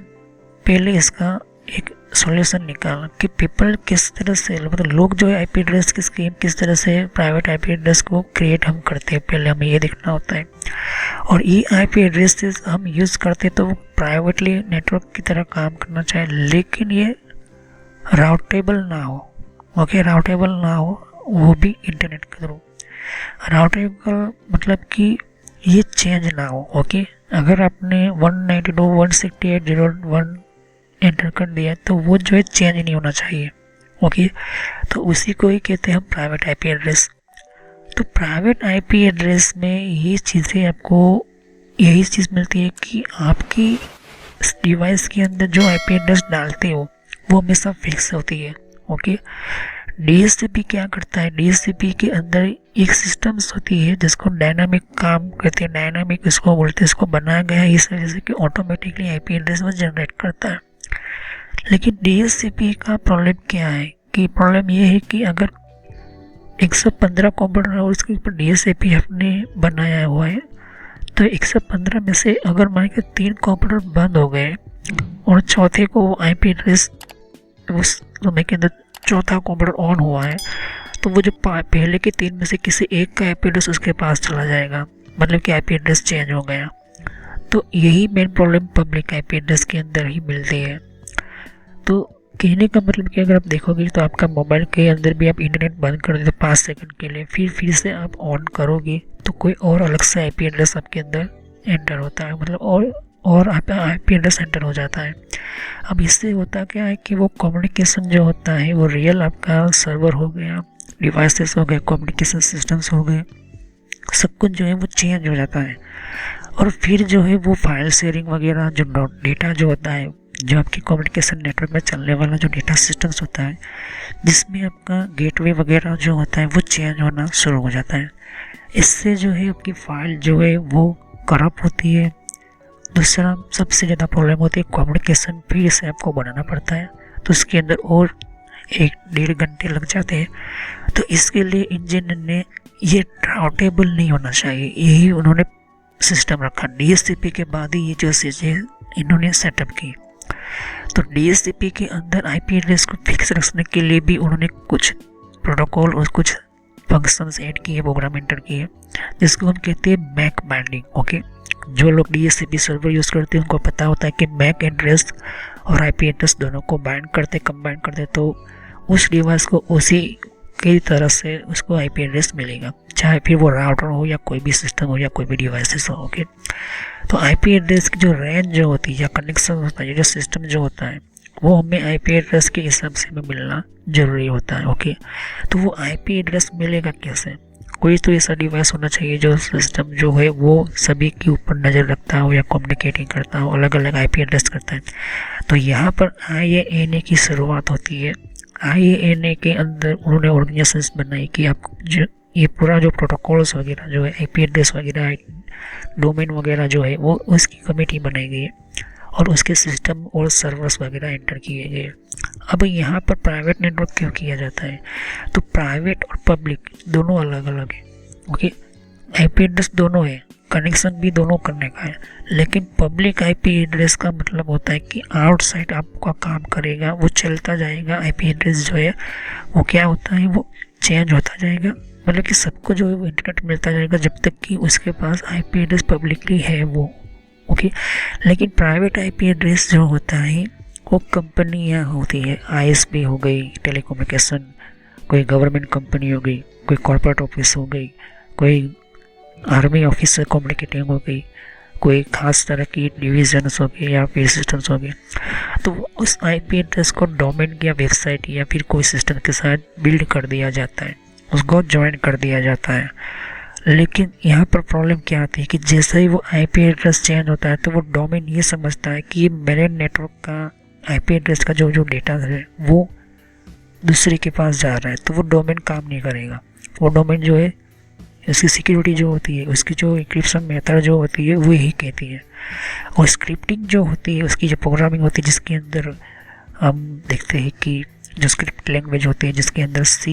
पहले इसका एक सॉल्यूशन निकाला कि पीपल किस तरह से, मतलब लोग जो है आईपी एड्रेस की स्कीम किस तरह से प्राइवेट आईपी एड्रेस को क्रिएट हम करते हैं, पहले हमें ये देखना होता है। और ये आईपी एड्रेस हम यूज़ करते तो वो प्राइवेटली नेटवर्क की तरह काम करना चाहिए, लेकिन ये राउटेबल ना हो। ओके, राउटेबल ना हो, वो भी इंटरनेट के थ्रू। राउटेबल मतलब कि ये चेंज ना हो। ओके, अगर आपने 192.168.0.1 एंटर कर दिया तो वो जो है चेंज नहीं होना चाहिए। ओके, तो उसी को ही कहते हैं हम प्राइवेट आईपी एड्रेस। तो प्राइवेट आईपी एड्रेस में ये चीज़ें आपको यही चीज़ मिलती है कि आपकी डिवाइस के अंदर जो आईपी एड्रेस डालते हो वो हमेशा फिक्स होती है। ओके, डीएचसीपी क्या करता है, डीएचसीपी के अंदर एक सिस्टम्स होती है जिसको डायनामिक काम करते हैं, डायनामिक इसको बोलते हैं, इसको बनाया गया है इस वजह से कि ऑटोमेटिकली आईपी एड्रेस वो जनरेट करता है। लेकिन डीएचसीपी का प्रॉब्लम क्या है कि प्रॉब्लम ये है कि अगर 115 कंप्यूटर और उसके ऊपर डीएचसीपी आपने बनाया हुआ है तो 115 में से अगर मान के 3 कंप्यूटर बंद हो गए और चौथे को आईपी एड्रेस उस समय के अंदर चौथा कंप्यूटर ऑन हुआ है तो वो जो पहले के 3 में से किसी एक का आईपी एड्रेस उसके पास चला जाएगा, मतलब कि आईपी एड्रेस चेंज हो गया। तो यही main problem public IP address के अंदर ही मिलती है। तो कहने का मतलब कि अगर आप देखोगे तो आपका मोबाइल के अंदर भी आप इंटरनेट बंद कर देते 5 सेकंड के लिए, फिर से आप ऑन करोगे तो कोई और अलग से आईपी एड्रेस आपके अंदर एंटर होता है, मतलब और आईपी एड्रेस एंटर हो जाता है। अब इससे होता क्या है कि वो कम्युनिकेशन जो होता है वो रियल आपका सर्वर हो गया, डिवाइसेस हो गए, कम्युनिकेशन सिस्टम्स हो गए, सब कुछ जो है वो चेंज हो जाता है। और फिर जो है वो फाइल शेयरिंग वगैरह जो डेटा जो होता है, जो आपकी कम्युनिकेशन नेटवर्क में चलने वाला जो डेटा सिस्टम्स होता है जिसमें आपका गेटवे वगैरह जो होता है वो चेंज होना शुरू हो जाता है। इससे जो है आपकी फ़ाइल जो है वो करप्ट होती है। दूसरा सबसे ज़्यादा प्रॉब्लम होती है कम्युनिकेशन, फिर से आपको बनाना पड़ता है तो उसके अंदर और 1-1.5 घंटे लग जाते हैं। तो इसके लिए इंजीनियर ने ये राउटेबल नहीं होना चाहिए, यही उन्होंने सिस्टम रखा। डीएचसीपी के बाद ही ये जो चीज़ें इन्होंने सेटअप की। तो डीएचसीपी के अंदर आईपी एड्रेस को फिक्स रखने के लिए भी उन्होंने कुछ प्रोटोकॉल और कुछ फंक्शंस ऐड किए, प्रोग्राम एंटर किए, जिसको हम कहते हैं मैक बाइंडिंग। ओके, जो लोग डीएचसीपी सर्वर यूज़ करते हैं उनको पता होता है कि मैक एड्रेस और आईपी एड्रेस दोनों को बाइंड करते, कंबाइन करते तो उस डिवाइस को उसी की तरह से उसको आईपी एड्रेस मिलेगा, चाहे फिर वो राउटर हो या कोई भी सिस्टम हो या कोई भी डिवाइसेस हो। ओके, तो आईपी एड्रेस की जो रेंज जो होती है या कनेक्शन होता है, जो सिस्टम जो होता है वो हमें आईपी एड्रेस के हिसाब से हमें मिलना ज़रूरी होता है। ओके, तो वो आईपी एड्रेस मिलेगा कैसे? कोई तो ऐसा डिवाइस होना चाहिए जो सिस्टम जो है वो सभी के ऊपर नज़र रखता हो या कम्युनिकेटिंग करता हो, अलग अलग आईपी एड्रेस करता है। तो यहाँ पर IANA की शुरुआत होती है। IANA के अंदर उन्होंने ऑर्गेनाइजेशंस बनाई कि आप जो ये पूरा जो प्रोटोकॉल्स वगैरह जो है, आईपी एड्रेस वगैरह, डोमेन वगैरह जो है वो उसकी कमेटी बनाई गई है और उसके सिस्टम और सर्वर्स वगैरह एंटर किए गए। अब यहाँ पर प्राइवेट नेटवर्क क्यों किया जाता है? तो प्राइवेट और पब्लिक दोनों अलग अलग है। ओके, आईपी एड्रेस दोनों है, कनेक्शन भी दोनों करने का है, लेकिन पब्लिक आईपी एड्रेस का मतलब होता है कि आउटसाइड आपका काम करेगा, वो चलता जाएगा। आईपी एड्रेस जो है वो क्या होता है, वो चेंज होता जाएगा, मतलब कि सबको जो है वो इंटरनेट मिलता जाएगा जब तक कि उसके पास आईपी एड्रेस पब्लिकली है वो। ओके, लेकिन प्राइवेट आईपी एड्रेस जो होता है वो कंपनियाँ होती है, आईएसपी हो गई टेलीकम्युनिकेशन, कोई गवर्नमेंट कंपनी हो गई, कोई कॉर्पोरेट ऑफिस हो गई, कोई आर्मी ऑफिस से कम्युनिकेटिंग हो गई, कोई खास तरह की डिविजन्स हो गई या फिर सिस्टम्स हो गए। तो उस आईपी एड्रेस को डोमेन या वेबसाइट या फिर कोई सिस्टम के साथ बिल्ड कर दिया जाता है, उसको ज्वाइन कर दिया जाता है। लेकिन यहाँ पर प्रॉब्लम क्या आती है कि जैसे ही वो आईपी एड्रेस चेंज होता है तो वो डोमेन ये समझता है कि ये मेरे नेटवर्क का आईपी एड्रेस का जो डेटा है वो दूसरे के पास जा रहा है, तो वो डोमेन काम नहीं करेगा। वो डोमेन जो है उसकी सिक्योरिटी जो होती है, उसकी जो इंक्रिप्शन मेथड जो होती है वो यही कहती है। और स्क्रिप्टिंग जो होती है, उसकी जो प्रोग्रामिंग होती है जिसके अंदर हम देखते हैं कि जो स्क्रिप्ट लैंग्वेज होती है जिसके अंदर C++,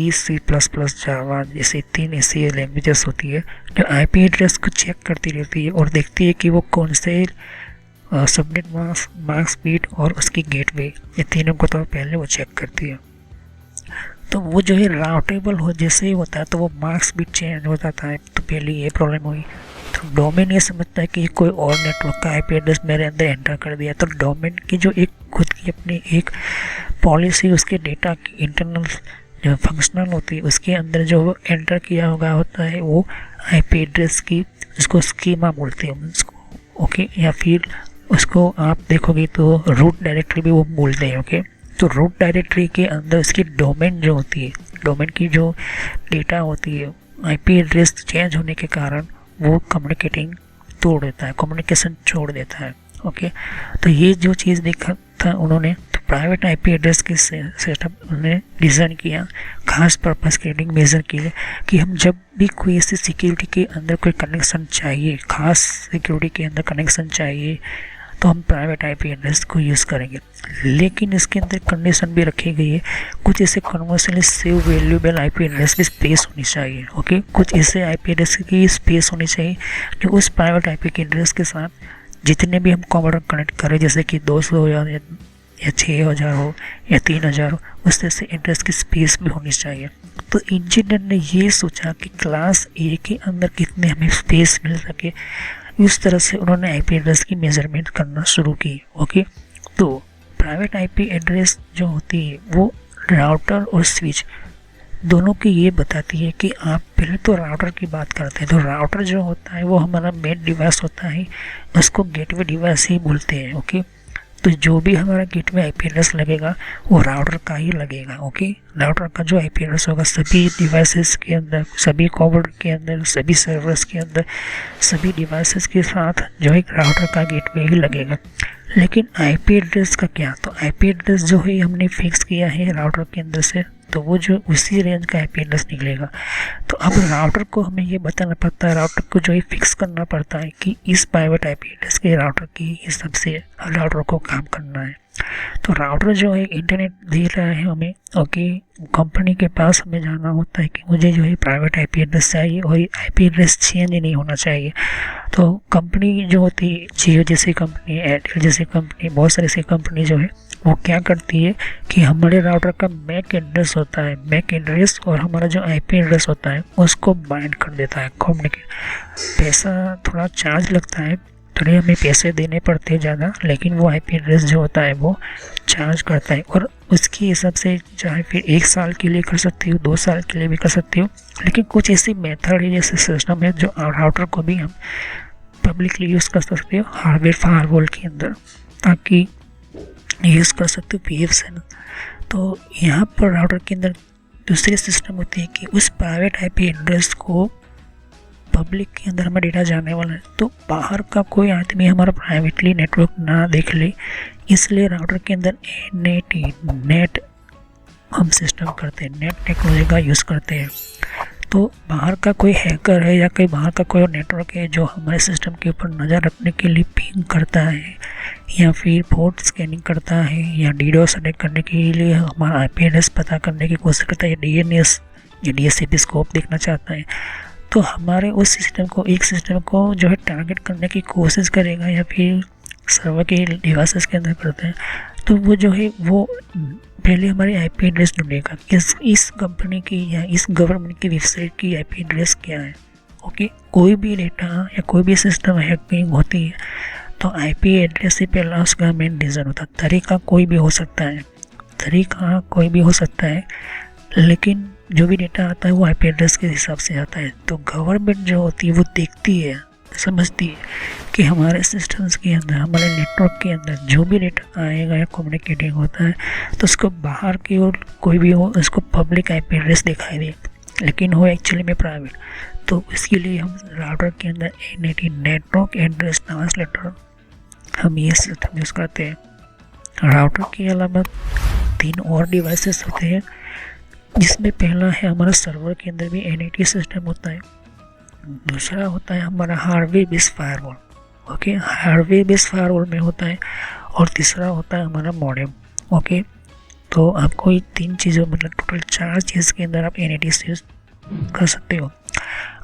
जावा जैसे 3 ऐसी लैंग्वेजेस होती है जो आईपी एड्रेस को चेक करती रहती है और देखती है कि वो कौन से सबनेट मास्क बीट और उसकी गेटवे, ये तीनों को तो पहले वो चेक करती है। तो वो जो है राउटेबल हो जैसे ही होता है तो वो मार्क्स बीट चेंज हो जाता है। तो पहले ये प्रॉब्लम हुई। तो डोमेन ये समझता है कि कोई और नेटवर्क का आईपी एड्रेस मेरे अंदर एंटर कर दिया, तो डोमेन की जो एक खुद की अपनी एक पॉलिसी, उसके डेटा की इंटरनल जो फंक्शनल होती है उसके अंदर जो एंटर किया होगा होता है वो आईपी एड्रेस की, उसको स्कीमा बोलते हैं उसको। ओके, या फिर उसको आप देखोगे तो रूट डायरेक्टरी भी वो बोलते हैं। ओके, तो रूट डायरेक्टरी के अंदर उसकी डोमेन जो होती है, डोमेन की जो डेटा होती है, आईपी एड्रेस चेंज होने के कारण वो कम्युनिकेटिंग तोड़ देता है, कम्युनिकेशन छोड़ देता है। ओके, तो ये जो चीज़ देखा था उन्होंने, तो प्राइवेट आईपी एड्रेस के सेटअप उन्होंने डिज़ाइन किया खास पर्पस के लिए, मेजर के लिए, कि हम जब भी कोई ऐसी सिक्योरिटी के अंदर कोई कनेक्शन चाहिए, खास सिक्योरिटी के अंदर कनेक्शन चाहिए, तो हम प्राइवेट आईपी एड्रेस को यूज़ करेंगे। लेकिन इसके अंदर कंडीशन भी रखी गई है, कुछ ऐसे commercially save valuable IP address की स्पेस होनी चाहिए। ओके, कुछ ऐसे आईपी एड्रेस की स्पेस होनी चाहिए जो उस प्राइवेट आईपी के एड्रेस के साथ जितने भी हम कंप्यूटर कनेक्ट करें, जैसे कि 200 हो या 6000 हो या 3000 हो, उस तरह से एड्रेस की स्पेस भी होनी चाहिए। तो इंजीनियर ने ये सोचा कि क्लास ए के अंदर कितने हमें स्पेस मिल सके, इस तरह से उन्होंने आईपी एड्रेस की मेजरमेंट करना शुरू की। ओके, तो प्राइवेट आईपी एड्रेस जो होती है वो राउटर और स्विच दोनों की ये बताती है कि आप पहले तो राउटर की बात करते हैं, तो राउटर जो होता है वो हमारा मेन डिवाइस होता है, उसको गेटवे डिवाइस ही बोलते हैं। ओके, तो जो भी हमारा गेटवे आईपी एड्रेस लगेगा वो राउटर का ही लगेगा। ओके, राउटर का जो आईपी एड्रेस होगा सभी डिवाइसेस के अंदर, सभी कंप्यूटर के अंदर, सभी सर्वर्स के अंदर, सभी डिवाइसेस के साथ जो एक राउटर का गेटवे ही लगेगा। लेकिन आईपी एड्रेस का क्या, तो आईपी एड्रेस जो है हमने फिक्स किया है राउटर के अंदर से, तो वो जो उसी रेंज का आईपी एड्रेस निकलेगा। तो अब राउटर को हमें ये बताना पड़ता है, राउटर को जो है फिक्स करना पड़ता है कि इस प्राइवेट आईपी एड्रेस के राउटर की हिसाब से राउटर को काम करना है। तो राउटर जो है इंटरनेट दे रहा है हमें। ओके, कंपनी के पास हमें जाना होता है कि मुझे जो है प्राइवेट आईपी एड्रेस चाहिए और आईपी एड्रेस चेंज नहीं होना चाहिए। तो कंपनी जो होती है, जियो जैसी कंपनी, एयरटेल जैसी कंपनी, बहुत सारी ऐसी कंपनी जो है वो क्या करती है कि हमारे राउटर का मैक एड्रेस होता है, मैक एड्रेस और हमारा जो आईपी एड्रेस होता है उसको बाइंड कर देता है, कम्युनिकेट। पैसा थोड़ा चार्ज लगता है, थोड़े हमें पैसे देने पड़ते हैं ज़्यादा, लेकिन वो आईपी एड्रेस जो होता है वो चार्ज करता है। और उसके हिसाब से चाहे फिर 1 साल के लिए कर सकते हो, 2 साल के लिए भी कर सकते हो, लेकिन कुछ ऐसी मेथड है, जैसे सिस्टम है जो राउटर को भी हम पब्लिकली यूज़ कर सकते हो हार्डवेयर फायरवॉल के अंदर, ताकि यूज़ कर सकते हो PFSN। तो यहाँ पर राउटर के अंदर दूसरी सिस्टम होती है कि उस प्राइवेट आईपी एड्रेस को पब्लिक के अंदर हमारा डेटा जाने वाला है, तो बाहर का कोई आदमी हमारा प्राइवेटली नेटवर्क ना देख ले, इसलिए राउटर के अंदर नेट हम सिस्टम करते हैं, नेट टेक्नोलॉजी का यूज़ करते हैं। तो बाहर का कोई हैकर है या कोई बाहर का कोई नेटवर्क है जो हमारे सिस्टम के ऊपर नज़र रखने के लिए पिंग करता है या फिर पोर्ट स्कैनिंग करता है या DDoS अटैक करने के लिए हमारा आईपी एड्रेस पता करने की कोशिश करता है, या DNS या DHCP स्कोप देखना चाहता है, तो हमारे उस सिस्टम को, एक सिस्टम को जो है टारगेट करने की कोशिश करेगा या फिर सर्वर के डिवाइसेस के अंदर करते हैं, तो वो जो है वो पहले हमारी आईपी एड्रेस ढूंढेगा इस कंपनी की या इस गवर्नमेंट की वेबसाइट की आईपी एड्रेस क्या है। ओके, कोई भी डेटा या कोई भी सिस्टम हैकिंग होती है तो आईपी एड्रेस से पहला उसका मेन रीज़न होता है। तरीका कोई भी हो सकता है, लेकिन जो भी डेटा आता है वो आईपी एड्रेस के हिसाब से आता है। तो गवर्नमेंट जो होती है वो देखती है, समझती है कि हमारे सिस्टम्स के अंदर, हमारे नेटवर्क के अंदर जो भी डेटा आएगा या कम्युनिकेटिंग होता है तो उसको बाहर की ओर कोई भी हो उसको पब्लिक आईपी एड्रेस दिखाई दे, लेकिन हो एक्चुअली में प्राइवेट। तो इसके लिए हम राउटर के अंदर NAT नेटवर्क एड्रेस ट्रांसलेटर हम ये सिस्टम यूज़ करते हैं। राउटर के अलावा 3 और डिवाइसेस होते हैं, जिसमें पहला है हमारा सर्वर के अंदर भी NAT सिस्टम होता है, दूसरा होता है हमारा hardware based firewall. Okay, hardware based firewall में होता है, और तीसरा होता है हमारा मॉडेम। ओके, तो आपको ये 3 चीज़ों, मतलब टोटल 4 चीज़ के अंदर आप NAT यूज़ कर सकते हो।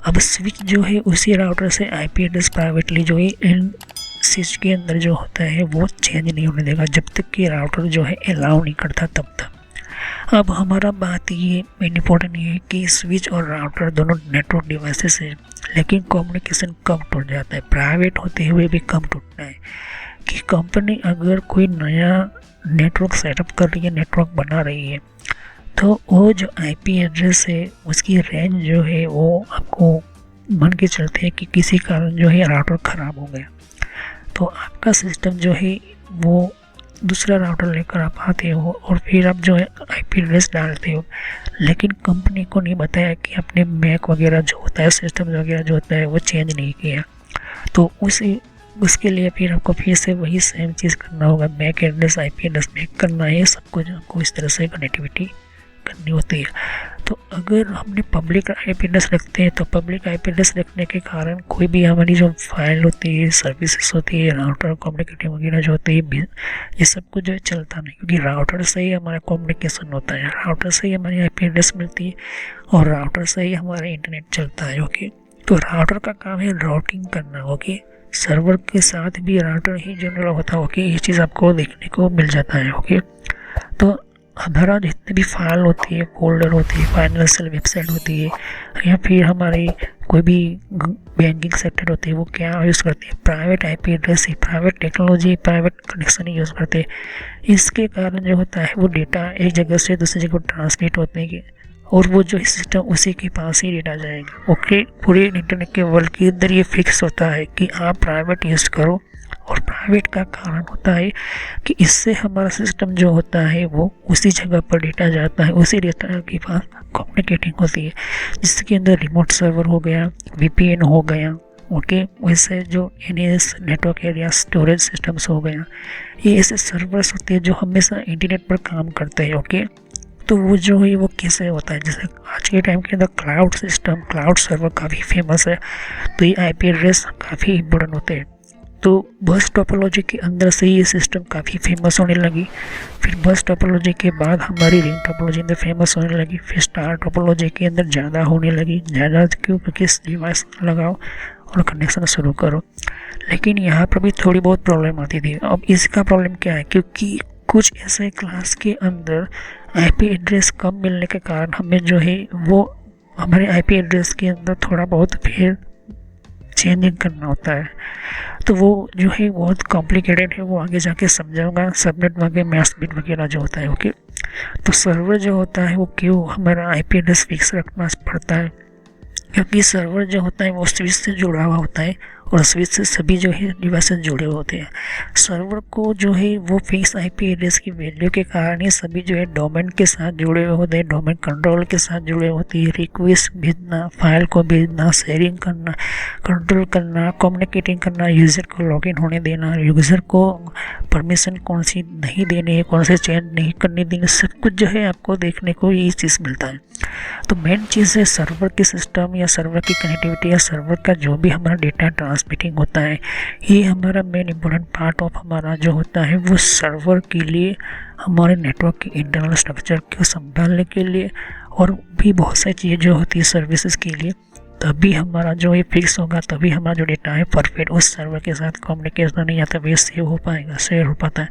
अब स्विच जो है उसी राउटर से आईपी एड्रेस प्राइवेटली जो है इन स्विच के अंदर जो होता है वो चेंज नहीं होने देगा जब तक कि राउटर जो है अलाउ नहीं करता तब तक। अब हमारा बात ये इम्पोर्टेंट ये है कि स्विच और राउटर दोनों नेटवर्क डिवाइसेस है, लेकिन कम्युनिकेशन कम टूट जाता है, प्राइवेट होते हुए भी कम टूटता है। कि कंपनी अगर कोई नया नेटवर्क सेटअप कर रही है, नेटवर्क बना रही है, तो वो जो आईपी एड्रेस है उसकी रेंज जो है वो आपको मान के चलते हैं कि किसी कारण जो है राउटर ख़राब हो गया, तो आपका सिस्टम जो है वो दूसरा राउटर लेकर आप आते हो और फिर आप जो है आईपी एड्रेस डालते हो, लेकिन कंपनी को नहीं बताया कि अपने मैक वगैरह जो होता है, सिस्टम वगैरह जो होता है वो चेंज नहीं किया। तो उसके लिए फिर आपको फिर से वही सेम चीज़ करना होगा, MAC address IP address match करना है, सब कुछ आपको इस तरह से कनेक्टिविटी करनी होती है। तो अगर हमने पब्लिक IP एड्रेस रखते हैं तो पब्लिक IP एड्रेस रखने के कारण कोई भी हमारी जो फाइल होती है, सर्विसेज होती है, राउटर कम्युनिकेटिंग वगैरह जो होती है, ये सब कुछ जो है चलता नहीं, क्योंकि राउटर से ही हमारा कम्युनिकेशन होता है, राउटर से ही हमारी IP एड्रेस मिलती है और राउटर से ही हमारा इंटरनेट चलता है। ओके, तो राउटर का काम है राउटिंग करना। ओके, सर्वर के साथ भी राउटर ही जनरल होता है। ओके, ये चीज़ आपको देखने को मिल जाता है। ओके, तो हमारा जितने भी फाइल होती है, फोल्डर होती है, फाइनेंशियल वेबसाइट होती है, या फिर हमारी कोई भी बैंकिंग सेक्टर होती है, वो क्या यूज़ करते हैं, प्राइवेट IP एड्रेस ही, प्राइवेट टेक्नोलॉजी, प्राइवेट कनेक्शन ही यूज़ करते हैं। इसके कारण जो होता है वो डेटा एक जगह से दूसरी जगह ट्रांसमिट होते हैं और वो जो सिस्टम उसी के पास ही डेटा जाएगा। ओके, पूरे इंटरनेट के वर्ल्ड के अंदर ये फिक्स होता है कि आप प्राइवेट यूज़ करो, और प्राइवेट का कारण होता है कि इससे हमारा सिस्टम जो होता है वो उसी जगह पर डेटा जाता है, उसी डेटा के पास कम्युनिकेटिंग होती है, जिसके अंदर रिमोट सर्वर हो गया, VPN हो गया। ओके, वैसे जो NAS network area storage systems हो गया, ये ऐसे सर्वर्स होते हैं जो हमेशा इंटरनेट पर काम करते हैं। ओके, तो वो जो है वो कैसे होता है, जैसे आज के टाइम के अंदर क्लाउड सिस्टम, क्लाउड सर्वर काफ़ी फेमस है, तो ये IP एड्रेस काफ़ी इम्पोर्टेंट होते हैं। तो बस टोपोलॉजी के अंदर से ये सिस्टम काफ़ी फेमस होने लगी, फिर बस टोपोलॉजी के बाद हमारी रिंग टोपोलॉजी अंदर फेमस होने लगी, फिर स्टार टोपोलॉजी के अंदर ज़्यादा होने लगी। ज़्यादा क्यों? क्योंकि डिवाइस लगाओ और कनेक्शन शुरू करो। लेकिन यहाँ पर भी थोड़ी बहुत प्रॉब्लम आती थी। अब इसका प्रॉब्लम क्या है, क्योंकि कुछ ऐसे क्लास के अंदर IP एड्रेस कम मिलने के कारण हमें जो है वो हमारे IP एड्रेस के अंदर थोड़ा बहुत फिर चेंजिंग करना होता है। तो वो जो है बहुत कॉम्प्लिकेटेड है, वो आगे जाके समझाऊंगा, सबनेट वगैरह, मैक्स बिट वगैरह जो होता है। ओके, तो सर्वर जो होता है वो क्यों हमारा IP एड्रेस फिक्स रखना पड़ता है, क्योंकि सर्वर जो होता है वो स्विच से जुड़ा हुआ होता है और स्विच से सभी जो है डिवाइसेस जुड़े हुए होते हैं। सर्वर को जो है वो फिक्स IP एड्रेस की वैल्यू के कारण ही सभी जो है डोमेन के साथ जुड़े हुए होते हैं, डोमेन कंट्रोल के साथ जुड़े होते हैं। रिक्वेस्ट भेजना, फाइल को भेजना, शेयरिंग करना, कंट्रोल करना, कम्युनिकेटिंग करना, यूज़र को लॉगिन होने देना, यूज़र को परमिशन कौन सी नहीं देनी है, कौन से चेंज नहीं करने देनी, सब कुछ जो है आपको देखने को ये चीज़ मिलता है। तो मेन चीज़ है सर्वर की सिस्टम या सर्वर की कनेक्टिविटी या सर्वर का जो भी हमारा डेटा ट्रांसमिटिंग होता है, ये हमारा मेन इम्पोर्टेंट पार्ट ऑफ हमारा जो होता है वो सर्वर के लिए, हमारे नेटवर्क के इंटरनल स्ट्रक्चर को संभालने के लिए और भी बहुत सारी चीज़ें जो होती है सर्विसेज के लिए, तभी हमारा जो ये फिक्स होगा, तभी हमारा जो डेटा है परफेक्ट उस सर्वर के साथ कम्युनिकेशन या तभी सेव हो पाएगा, शेयर हो पाता है।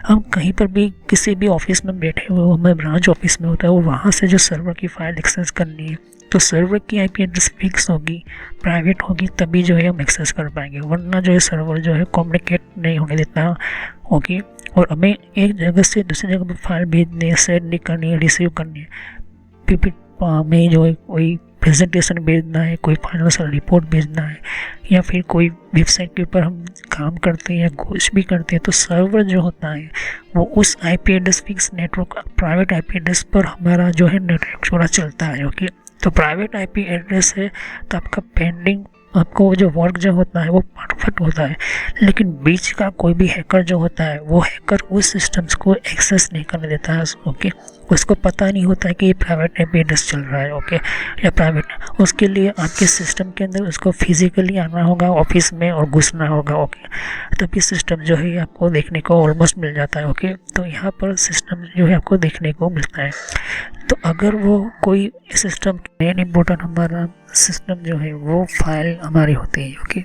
हम कहीं पर भी किसी भी ऑफिस में बैठे हुए, हमें ब्रांच ऑफिस में होता है, वो वहाँ से जो सर्वर की फाइल एक्सेस करनी है तो सर्वर की IP एड्रेस फिक्स होगी, प्राइवेट होगी, तभी जो है हम एक्सेस कर पाएंगे, वरना जो है सर्वर जो है कम्युनिकेट नहीं होने देता। ओके, और हमें एक जगह से दूसरी जगह पर फाइल भेजनी है, सेंड करनी है, रिसीव करनी है, फिर हमें जो है कोई प्रेजेंटेशन भेजना है, कोई फाइनेंशियल रिपोर्ट भेजना है, या फिर कोई वेबसाइट के ऊपर हम काम करते हैं या कुछ भी करते हैं, तो सर्वर जो होता है वो उस IP address fix network, private IP address पर हमारा जो है नेटवर्क पूरा चलता है। ओके, तो प्राइवेट IP एड्रेस है तो आपका पेंडिंग, आपको जो वर्क जो होता है वो परफेक्ट होता है, लेकिन बीच का कोई भी हैकर जो होता है वो हैकर उस सिस्टम्स को एक्सेस नहीं करने देता है। ओके, उसको पता नहीं होता है कि ये प्राइवेट IP एड्रेस चल रहा है। ओके, या प्राइवेट, उसके लिए आपके सिस्टम के अंदर उसको फिजिकली आना होगा ऑफिस में और घुसना होगा। ओके, तभी सिस्टम जो है आपको देखने को ऑलमोस्ट मिल जाता है। ओके, तो यहाँ पर सिस्टम जो है आपको देखने को मिलता है। तो अगर वो कोई सिस्टम मेन इम्पोर्टेंट हमारा सिस्टम जो है वो फाइल हमारी होती है। ओके,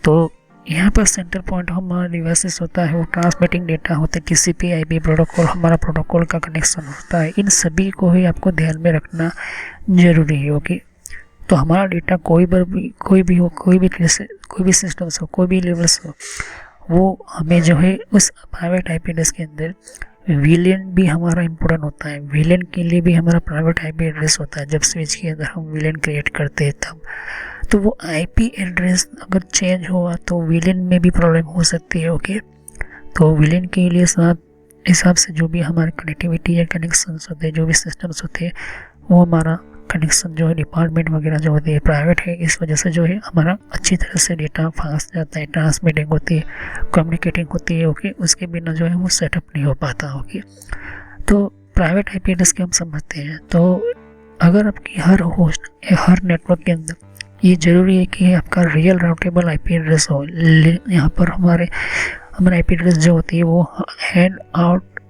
तो यहाँ पर सेंटर पॉइंट हमारा डिवाइसेस होता है, वो ट्रांसमिटिंग डेटा होता है, TCP IP प्रोटोकॉल हमारा प्रोटोकॉल का कनेक्शन होता है, इन सभी को ही आपको ध्यान में रखना जरूरी है। ओके, तो हमारा डेटा कोई भी हो, कोई भी सिस्टम्स हो, कोई भी लेवल्स हो, वो हमें जो है उस प्राइवेट IP एड्रेस के अंदर VLAN भी हमारा इम्पोर्टेंट होता है। VLAN के लिए भी हमारा प्राइवेट IP एड्रेस होता है। जब स्विच के अंदर हम VLAN क्रिएट करते हैं तब, तो वो IP एड्रेस अगर चेंज हुआ तो VLAN में भी प्रॉब्लम हो सकती है। ओके, तो VLAN के लिए साथ हिसाब से जो भी हमारे कनेक्टिविटी या कनेक्शंस होते हैं, जो भी सिस्टम्स होते हैं, वो हमारा कनेक्शन जो है डिपार्टमेंट वगैरह जो होती है प्राइवेट है, इस वजह से जो है हमारा अच्छी तरह से डेटा फास्ट जाता है, ट्रांसमिटिंग होती है, कम्युनिकेटिंग होती है। ओके, उसके बिना जो है वो सेटअप नहीं हो पाता। ओके, तो प्राइवेट आईपी एड्रेस के हम समझते हैं। तो अगर आपकी हर होस्ट हर नेटवर्क के अंदर ये ज़रूरी है कि आपका रियल राउटेबल आईपी एड्रेस हो। यहाँ पर हमारे आईपी एड्रेस जो होती है वो हैंड आउट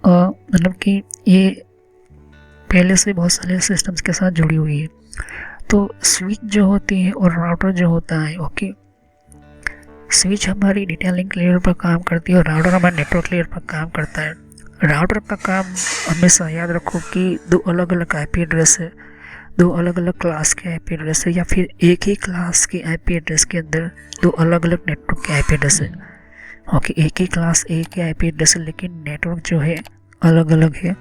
मतलब कि ये पहले से बहुत सारे सिस्टम्स के साथ जुड़ी हुई है। तो स्विच जो होती है और राउटर जो होता है, ओके, स्विच हमारी डेटा लिंक लेयर पर काम करती है और राउटर हमारे नेटवर्क लेयर पर काम करता है। राउटर का काम हमेशा याद रखो कि दो अलग अलग आईपी एड्रेस है, दो अलग अलग क्लास के आईपी एड्रेस है, या फिर एक ही क्लास के आईपी एड्रेस के अंदर दो अलग अलग नेटवर्क के आईपी एड्रेस है। ओके, एक ही क्लास ए के आईपी एड्रेस है लेकिन नेटवर्क जो है अलग अलग है,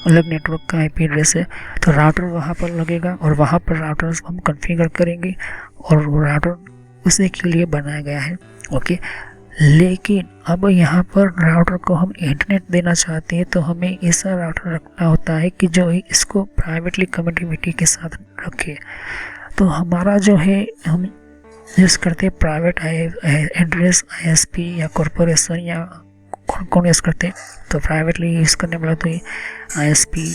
अलग नेटवर्क का आईपी एड्रेस है। तो राउटर वहाँ पर लगेगा और वहाँ पर राउटर्स हम कॉन्फ़िगर करेंगे और वो राउटर उसी के लिए बनाया गया है। ओके, लेकिन अब यहाँ पर राउटर को हम इंटरनेट देना चाहते हैं तो हमें ऐसा राउटर रखना होता है कि जो इसको प्राइवेटली कनेक्टिविटी के साथ रखे। तो हमारा जो है हम यूज़ करते हैं प्राइवेट एड्रेस, आईएसपी या कॉरपोरेशन या कौन यूज़ करते हैं। तो प्राइवेटली यूज़ करने वाला तो आईएसपी,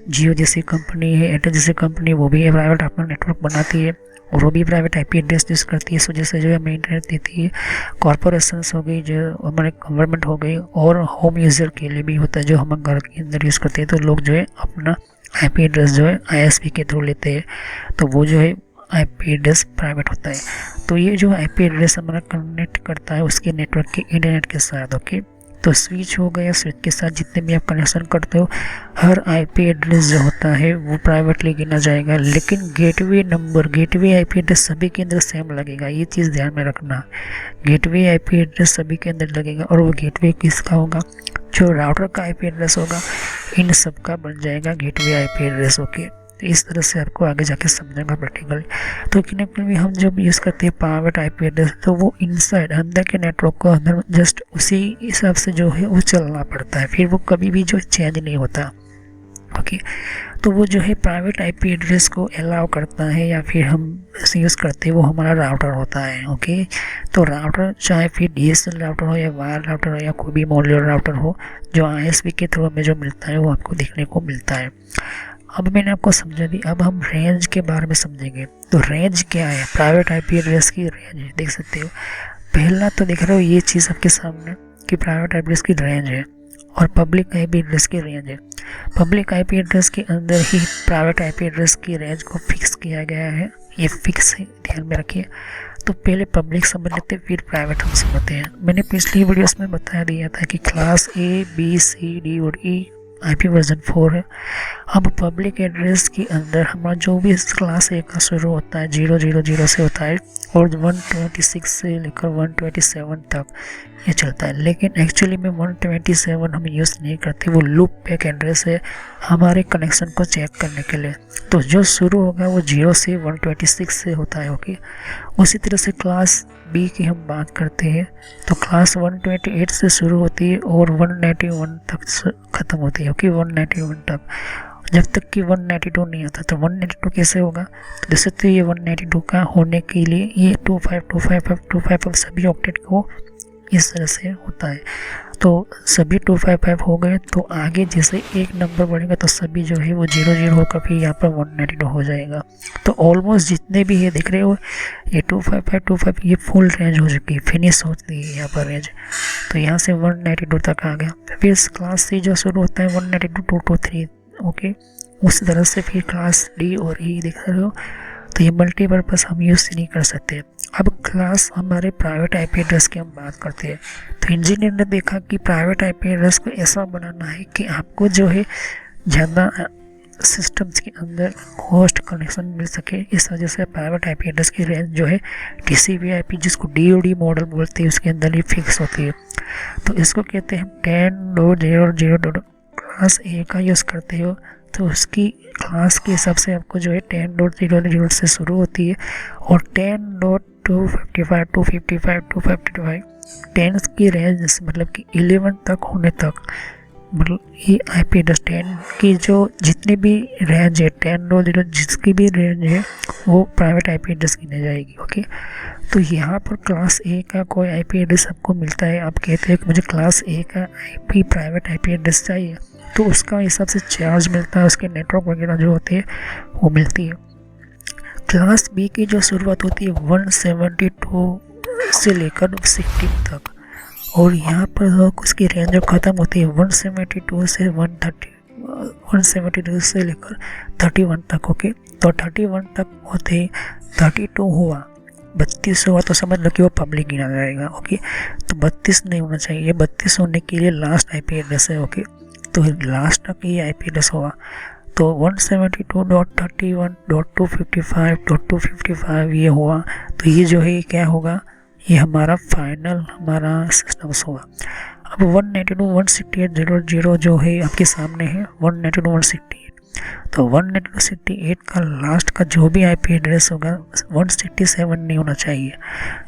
जियो जैसी कंपनी है, एयरटेल जैसी कंपनी, वो भी प्राइवेट अपना नेटवर्क बनाती है और वो भी प्राइवेट आईपी एड्रेस यूज़ करती है। इस वजह से जो है हमें इंटरनेट देती है। कॉरपोरेशंस हो गई, जो हमारे गवर्नमेंट हो गई, और होम यूज़र के लिए भी होता है जो हम घर के अंदर यूज़ करते हैं। तो लोग जो है अपना आईपी एड्रेस जो है आईएसपी के थ्रू लेते हैं, तो वो जो है आईपी एड्रेस प्राइवेट होता है। तो ये जो आईपी एड्रेस हमारा कनेक्ट करता है उसके नेटवर्क के इंटरनेट के साथ। ओके, तो स्विच हो गया, स्विच के साथ जितने भी आप कनेक्शन करते हो हर आईपी एड्रेस जो होता है वो प्राइवेटली गिना जाएगा, लेकिन gateway number, gateway IP address सभी के अंदर सेम लगेगा। ये चीज़ ध्यान में रखना, गेटवे आईपी एड्रेस सभी के अंदर लगेगा और वो गेटवे किसका होगा, जो राउटर का आईपी एड्रेस होगा इन सब का बन जाएगा गेटवे आईपी एड्रेस। ओके, तो इस तरह से आपको आगे जाके समझेगा प्रैक्टिकली। तो कनेक्टिविटी हम जब यूज़ करते हैं प्राइवेट आईपी एड्रेस तो वो इनसाइड अंदर के नेटवर्क को अंदर जस्ट उसी हिसाब से जो है वो चलना पड़ता है, फिर वो कभी भी जो चेंज नहीं होता। ओके, तो वो जो है प्राइवेट आईपी एड्रेस को अलाउ करता है या फिर हम यूज़ करते हैं वो हमारा राउटर होता है। ओके, तो राउटर चाहे फिर डीएसएल राउटर हो या वायर राउटर हो या कोई भी मॉड्यूलर राउटर हो, जो आईएसपी के थ्रू हमें जो मिलता है वो आपको देखने को मिलता है। अब मैंने आपको समझा दी, अब हम रेंज के बारे में समझेंगे। तो रेंज क्या है, प्राइवेट आईपी एड्रेस की रेंज देख सकते हो। पहला तो देख रहे हो ये चीज़ आपके सामने कि प्राइवेट एड्रेस की रेंज है और पब्लिक आईपी एड्रेस की रेंज है। पब्लिक आईपी एड्रेस के अंदर ही प्राइवेट आईपी एड्रेस की रेंज को फिक्स किया गया है, ये फिक्स है, ध्यान में रखिए। तो पहले पब्लिक समझ लेते फिर प्राइवेट हम समझते हैं। मैंने पिछली वीडियोस में बता दिया था कि class A, B, C, D और ई आईपी वर्जन 4 है। अब पब्लिक एड्रेस के अंदर हमारा जो भी क्लास ए का शुरू होता है 000 से होता है और 126 से लेकर 127 तक ये चलता है, लेकिन एक्चुअली में 127 हम यूज़ नहीं करते, वो लूप बैक एड्रेस है हमारे कनेक्शन को चेक करने के लिए। तो जो शुरू होगा वो 0 से 126 से होता है। ओके, उसी तरह से क्लास बी की हम बात करते हैं तो क्लास 128 से शुरू होती है और 191 तक ख़त्म होती है। ओके, 191 तक, जब तक कि 192 नहीं आता। तो 192 कैसे होगा, तो जैसे तो ये 192 का होने के लिए ये 255 सभी ऑक्टेट को इस तरह से होता है। तो सभी 255 हो गए, तो आगे जैसे एक नंबर बढ़ेगा तो सभी जो है वो 00 होकर फिर यहाँ पर 192 हो जाएगा। तो ऑलमोस्ट जितने भी ये दिख रहे हो ये 255 ये फुल रेंज हो चुकी है, फिनिश होती है यहाँ पर रेंज। तो यहाँ से 192 तक आ गया। फिर क्लास सी जो शुरू होता है 192 223। ओके, उस तरह से फिर क्लास डी और ई दिख रहे हो, तो ये मल्टीपर्पज़ हम यूज़ नहीं कर सकते। अब क्लास हमारे प्राइवेट आईपी एड्रेस की हम बात करते हैं। तो इंजीनियर ने देखा कि प्राइवेट आईपी एड्रेस को ऐसा बनाना है कि आपको जो है ज़्यादा सिस्टम्स के अंदर होस्ट कनेक्शन मिल सके। इस वजह से प्राइवेट आईपी एड्रेस की रेंज जो है TCP/IP जिसको DoD मॉडल बोलते हैं उसके अंदर ही फिक्स होती है। तो इसको कहते हैं 10.0.0. क्लास ए का यूज़ करते हो तो उसकी क्लास के हिसाब से आपको जो है 10.0.0 से शुरू होती है और 10.255 255 255 10 की रेंज मतलब कि 11 तक होने तक मतलब ये IP एड्रेस 10 की जो जितनी भी रेंज है 10.0 जिसकी भी रेंज है वो प्राइवेट IP एड्रेस गिने जाएगी। ओके, तो यहाँ पर क्लास A का कोई IP एड्रेस आपको मिलता है, आप कहते हैं कि मुझे क्लास A का प्राइवेट IP एड्रेस चाहिए, तो उसका हिसाब से चार्ज मिलता है, उसके नेटवर्क वगैरह जो होते हैं वो मिलती है। क्लास B की जो शुरुआत होती है 172 से लेकर 60 तक, और यहाँ पर उसकी रेंज जो ख़त्म होती है 172 से 172 से लेकर 31 तक। ओके, तो 31 तक होते 32 हुआ, 32 हुआ तो समझ लो कि वो पब्लिक गिना जाएगा। ओके, तो 32 नहीं होना चाहिए, 32 होने के लिए लास्ट IP एड्रेस है। ओके, तो लास्ट तक ये IP एड्रेस होगा, तो 172.31.255.255 ये हुआ, तो ये जो है क्या होगा, ये हमारा फाइनल हमारा सिस्टम होगा। अब 192.168.0.0 जो है आपके सामने है 192.168, तो 192.168 का लास्ट का जो भी IP एड्रेस होगा 167 नहीं होना चाहिए।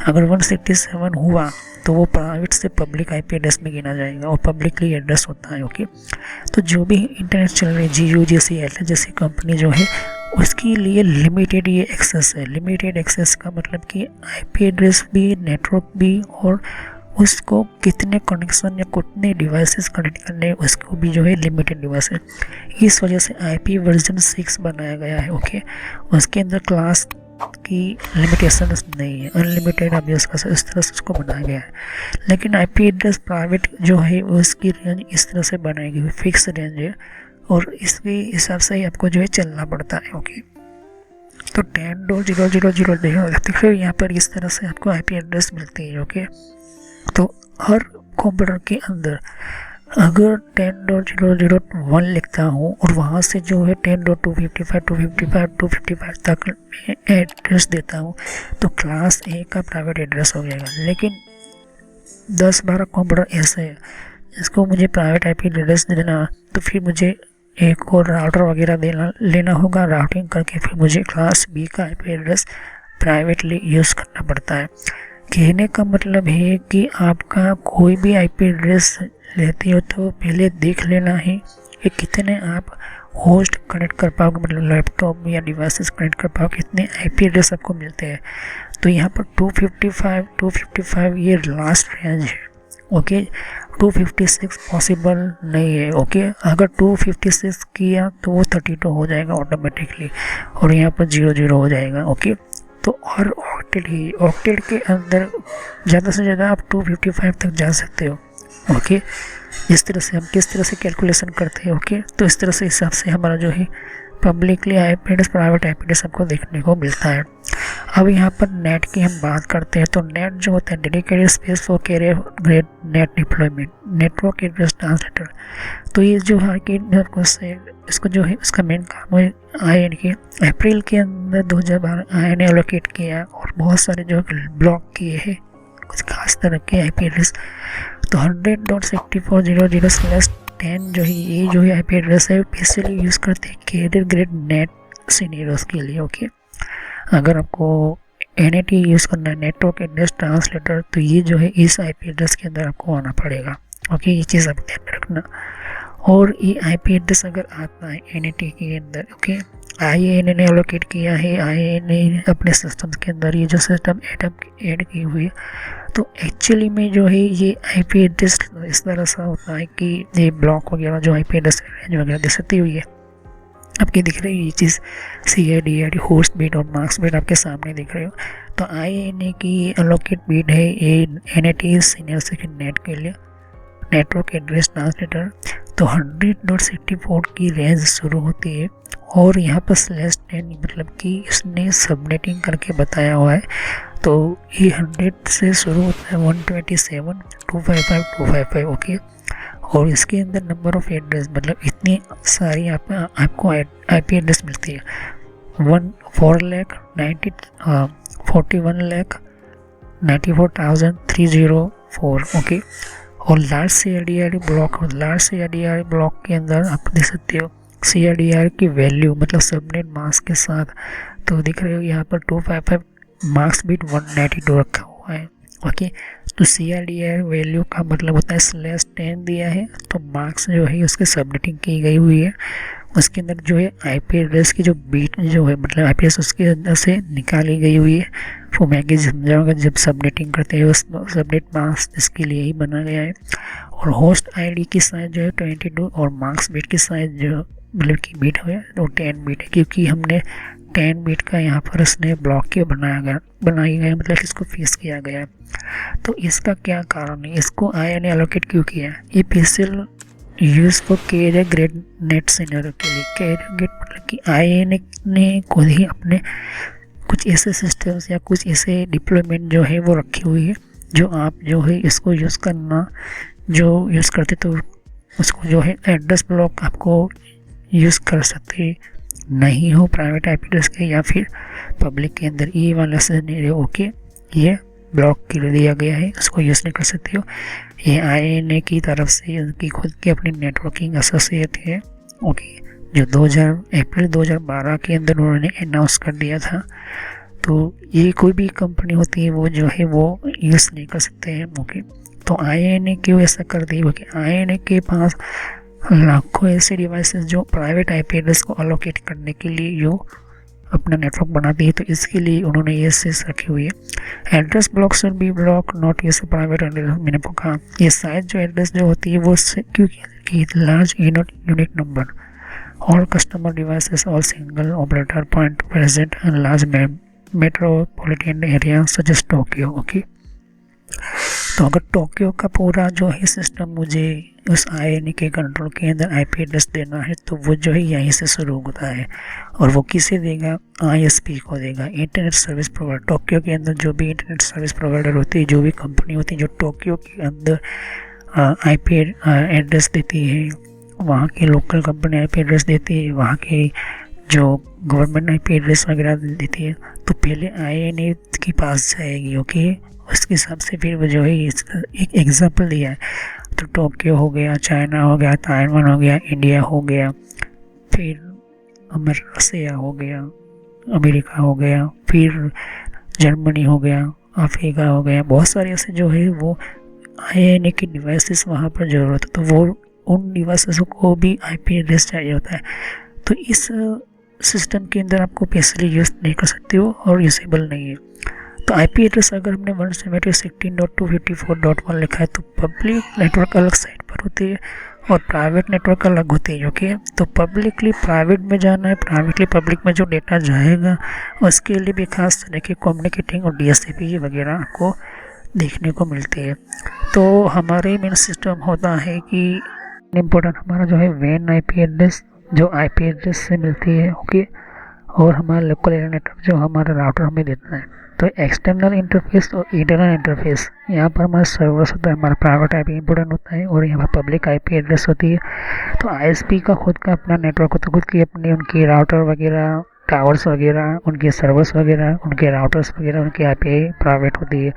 अगर 167 हुआ तो वो प्राइवेट से पब्लिक IP एड्रेस में गिना जाएगा, और पब्लिकली एड्रेस होता है। ओके, तो जो भी इंटरनेट चल रही है Jio जैसी एयरटेल जैसी कंपनी जो है उसके लिए लिमिटेड ये एक्सेस है। लिमिटेड एक्सेस का मतलब कि IP एड्रेस भी, नेटवर्क भी, और उसको कितने कनेक्शन या कितने डिवाइसेस कनेक्ट करने उसको भी जो है लिमिटेड डिवाइस है। इस वजह से IP वर्जन 6 बनाया गया है। ओके, उसके अंदर क्लास की लिमिटेशन नहीं है, अनलिमिटेड आप यूज़ कर सकते, इस तरह से उसको बनाया गया है। लेकिन IP एड्रेस प्राइवेट जो है उसकी रेंज इस तरह से बनाई गई, फिक्स रेंज है, और इसके हिसाब से ही आपको जो है चलना पड़ता है। ओके, तो 10.0.0.0 देखिए यहाँ पर इस तरह से आपको IP एड्रेस मिलती है। ओके, तो हर कंप्यूटर के अंदर अगर 10.0.0.1 लिखता हूँ और वहाँ से जो है 10.255.255 तक एड्रेस देता हूँ तो क्लास A का प्राइवेट एड्रेस हो जाएगा। लेकिन 10-12 कंप्यूटर ऐसे है इसको मुझे प्राइवेट IP एड्रेस देना, तो फिर मुझे एक और राउटर वगैरह लेना होगा, राउटिंग करके फिर मुझे क्लास B का IP एड्रेस प्राइवेटली यूज़ करना पड़ता है। कहने का मतलब है कि आपका कोई भी IP एड्रेस लेते हो तो पहले देख लेना है कि कितने आप होस्ट कनेक्ट कर पाओगे, मतलब लैपटॉप या डिवाइसेस कनेक्ट कर पाओगे, कितने IP एड्रेस आपको मिलते हैं। तो यहाँ पर 255 ये लास्ट रेंज है। ओके, 256 पॉसिबल नहीं है। ओके, अगर 256 किया तो वो 32 हो जाएगा ऑटोमेटिकली, और यहाँ पर 00 हो जाएगा। ओके, तो हर ऑक्टेट के अंदर ज़्यादा से ज़्यादा आप 255 तक जा सकते हो। ओके, इस तरह से हम किस तरह से कैलकुलेशन करते हैं। ओके, तो इस तरह से हिसाब से हमारा जो है publicly IP address, private IP address आपको देखने को मिलता है। अब यहाँ पर नेट की हम बात करते हैं, तो नेट जो होता है dedicated space for carrier grade NAT deployment, network address translator. तो ये जो है कि इसको जो है उसका मेन काम है IN के अप्रैल के अंदर 2012 IN ने एलोकेट किया और बहुत सारे जो ब्लॉक किए हैं कुछ खास तरह के IP एड्रेस। तो 100.64.0.0/10 जो है ये जो है IP एड्रेस है स्पेशली यूज़ करते हैं कैरियर ग्रेड नेट सिनेरियोस के लिए। ओके, अगर आपको NAT यूज़ करना है, नेटवर्क एड्रेस ट्रांसलेटर, तो ये जो है इस IP एड्रेस के अंदर आपको आना पड़ेगा। ओके, ये चीज़ आप ध्यान में रखना। और ये IP एड्रेस अगर आता है NAT के अंदर, ओके, IANA ने एलोकेट किया है, IANA ने अपने सिस्टम के अंदर ये जो सिस्टम ऐड की हुई है, तो एक्चुअली में जो है ये IP एड्रेस इस तरह से होता है कि ये ब्लॉक वगैरह जो IP एड्रेस रेंज वगैरह दे सकती हुई है आपके दिख रही है ये चीज़ CIDR होस्ट बिट और मार्क्स बिट आपके सामने दिख रहे हो। तो IANA की एलोकेट बिट है ये NAT सीनियर सेकेंड नेट के लिए नेटवर्क एड्रेस ट्रांसलेटर। तो 100.64 की रेंज शुरू होती है और यहाँ पर /10 मतलब कि इसने सबनेटिंग करके बताया हुआ है। तो ये 100 से शुरू होता है 127.255.255। ओके, और इसके अंदर नंबर ऑफ एड्रेस मतलब इतनी सारी आपको IP एड्रेस मिलती है 41,94,304। ओके, और लार्ज CIDR ब्लॉक के अंदर आप देख सकते हो CIDR की वैल्यू मतलब सबनेट मास्क के साथ। तो दिख रहे हो यहाँ पर 255 मार्क्स बिट 192 रखा हुआ है। ओके, तो CRDR वैल्यू का मतलब होता है /10 दिया है, तो मार्क्स जो है उसकी सबनेटिंग की गई हुई है। उसके अंदर जो है IP एड्रेस की जो बीट जो है मतलब IP एड्रेस उसके अंदर से निकाली गई हुई है। वो मैं आगे समझाऊंगा जब सबनेटिंग करते हैं उस सबनेट मार्क्स इसके लिए ही बना गया है। और होस्ट ID की साइज जो है 22 और मार्क्स बीट की साइज जो मतलब की बीट है वो 10 बीट है, क्योंकि हमने 10 बीट का यहाँ पर उसने ब्लॉक के बनाई गया मतलब इसको फिक्स किया गया है। तो इसका क्या कारण है, इसको INA ने एलोकेट क्यों किया है? ये special use for carrier grade NAT scenario के लिए। कैरियर ग्रेड मतलब कि INA ने खुद ही अपने कुछ ऐसे सिस्टम्स या कुछ ऐसे डिप्लॉयमेंट जो है वो रखी हुई है, जो आप जो है इसको यूज़ करना जो यूज़ करते तो उसको जो है एड्रेस ब्लॉक आपको यूज़ कर सकते नहीं हो प्राइवेट IP एड्रेस के या फिर पब्लिक के अंदर। ये वाला सिनेरियो ओके, ये ब्लॉक कर दिया गया है, उसको यूज़ नहीं कर सकते हो। ये INA की तरफ से उनकी खुद की अपनी नेटवर्किंग एसोसिएट है ओके, जो अप्रैल 2012 के अंदर उन्होंने अनाउंस कर दिया था। तो ये कोई भी कंपनी होती है वो जो है वो यूज़ नहीं कर सकते हैं ओके। तो INA क्यों ऐसा कर दी, क्योंकि INA के पास लाखों ऐसे डिवाइसेस जो प्राइवेट IP एड्रेस को अलोकेट करने के लिए जो अपना नेटवर्क बनाती है, तो इसके लिए उन्होंने ये चीज़ रखी हुई है। Address block should be block not use private address. मैंने कहा ये साइज जो एड्रेस जो होती है वो क्योंकि large unique number all customer devices all single operator point present in large metropolitan area such as Tokyo okay. तो अगर टोक्यो का पूरा जो है सिस्टम मुझे उस INA के कंट्रोल के अंदर IP एड्रेस देना है, तो वो जो है यहीं से शुरू होता है। और वो किसे देगा, ISP को देगा, इंटरनेट सर्विस प्रोवाइडर। टोक्यो के अंदर जो भी इंटरनेट सर्विस प्रोवाइडर होती है, जो भी कंपनी होती है जो टोक्यो के अंदर IP एड्रेस देती है, वहाँ की लोकल कंपनी IP एड्रेस देती है, वहाँ की जो गवर्नमेंट IP एड्रेस वगैरह देती है, तो पहले INA के पास जाएगी ओके। उसके हिसाब से फिर वो जो है एक एग्जांपल दिया है, तो टोक्यो हो गया, चाइना हो गया, ताइवान हो गया, इंडिया हो गया, फिर रसिया हो गया, अमेरिका हो गया, फिर जर्मनी हो गया, अफ्रीका हो गया, बहुत सारे ऐसे जो है वो INA के डिवाइसेस वहाँ पर ज़रूरत है, तो वो उन डिवाइसेस को भी IP एड्रेस चाहिए होता है। तो इस सिस्टम के अंदर आपको स्पेशली यूज़ नहीं कर सकते हो और यूजेबल नहीं है। तो IP एड्रेस अगर हमने 172.16.254.1 लिखा है तो पब्लिक नेटवर्क अलग साइड पर होती है और प्राइवेट नेटवर्क अलग होती है ओके। तो पब्लिकली प्राइवेट में जाना है, प्राइवेटली पब्लिक में जो डेटा जाएगा उसके लिए भी खास तरह की कम्युनिकेटिंग और DSCP वगैरह आपको देखने को मिलती है। तो हमारे मेन सिस्टम होता है कि इम्पोर्टेंट हमारा जो है WAN IP एड्रेस जो IP एड्रेस से मिलती है ओके, और हमारा लोकल एरिया नेटवर्क जो हमारा राउटर हमें देता है। तो एक्सटर्नल इंटरफेस और इंटरनल इंटरफेस, यहाँ पर हमारा सर्वर्स होता है, हमारा प्राइवेट IP इम्पोर्टेंट होता है और यहाँ पर पब्लिक IP एड्रेस होती है। तो ISP का खुद का अपना नेटवर्क होता है, खुद की अपनी उनकी राउटर वगैरह, टावर्स वगैरह, उनके सर्वर्स वगैरह, उनके राउटर्स वगैरह, उनकी IP प्राइवेट होती है।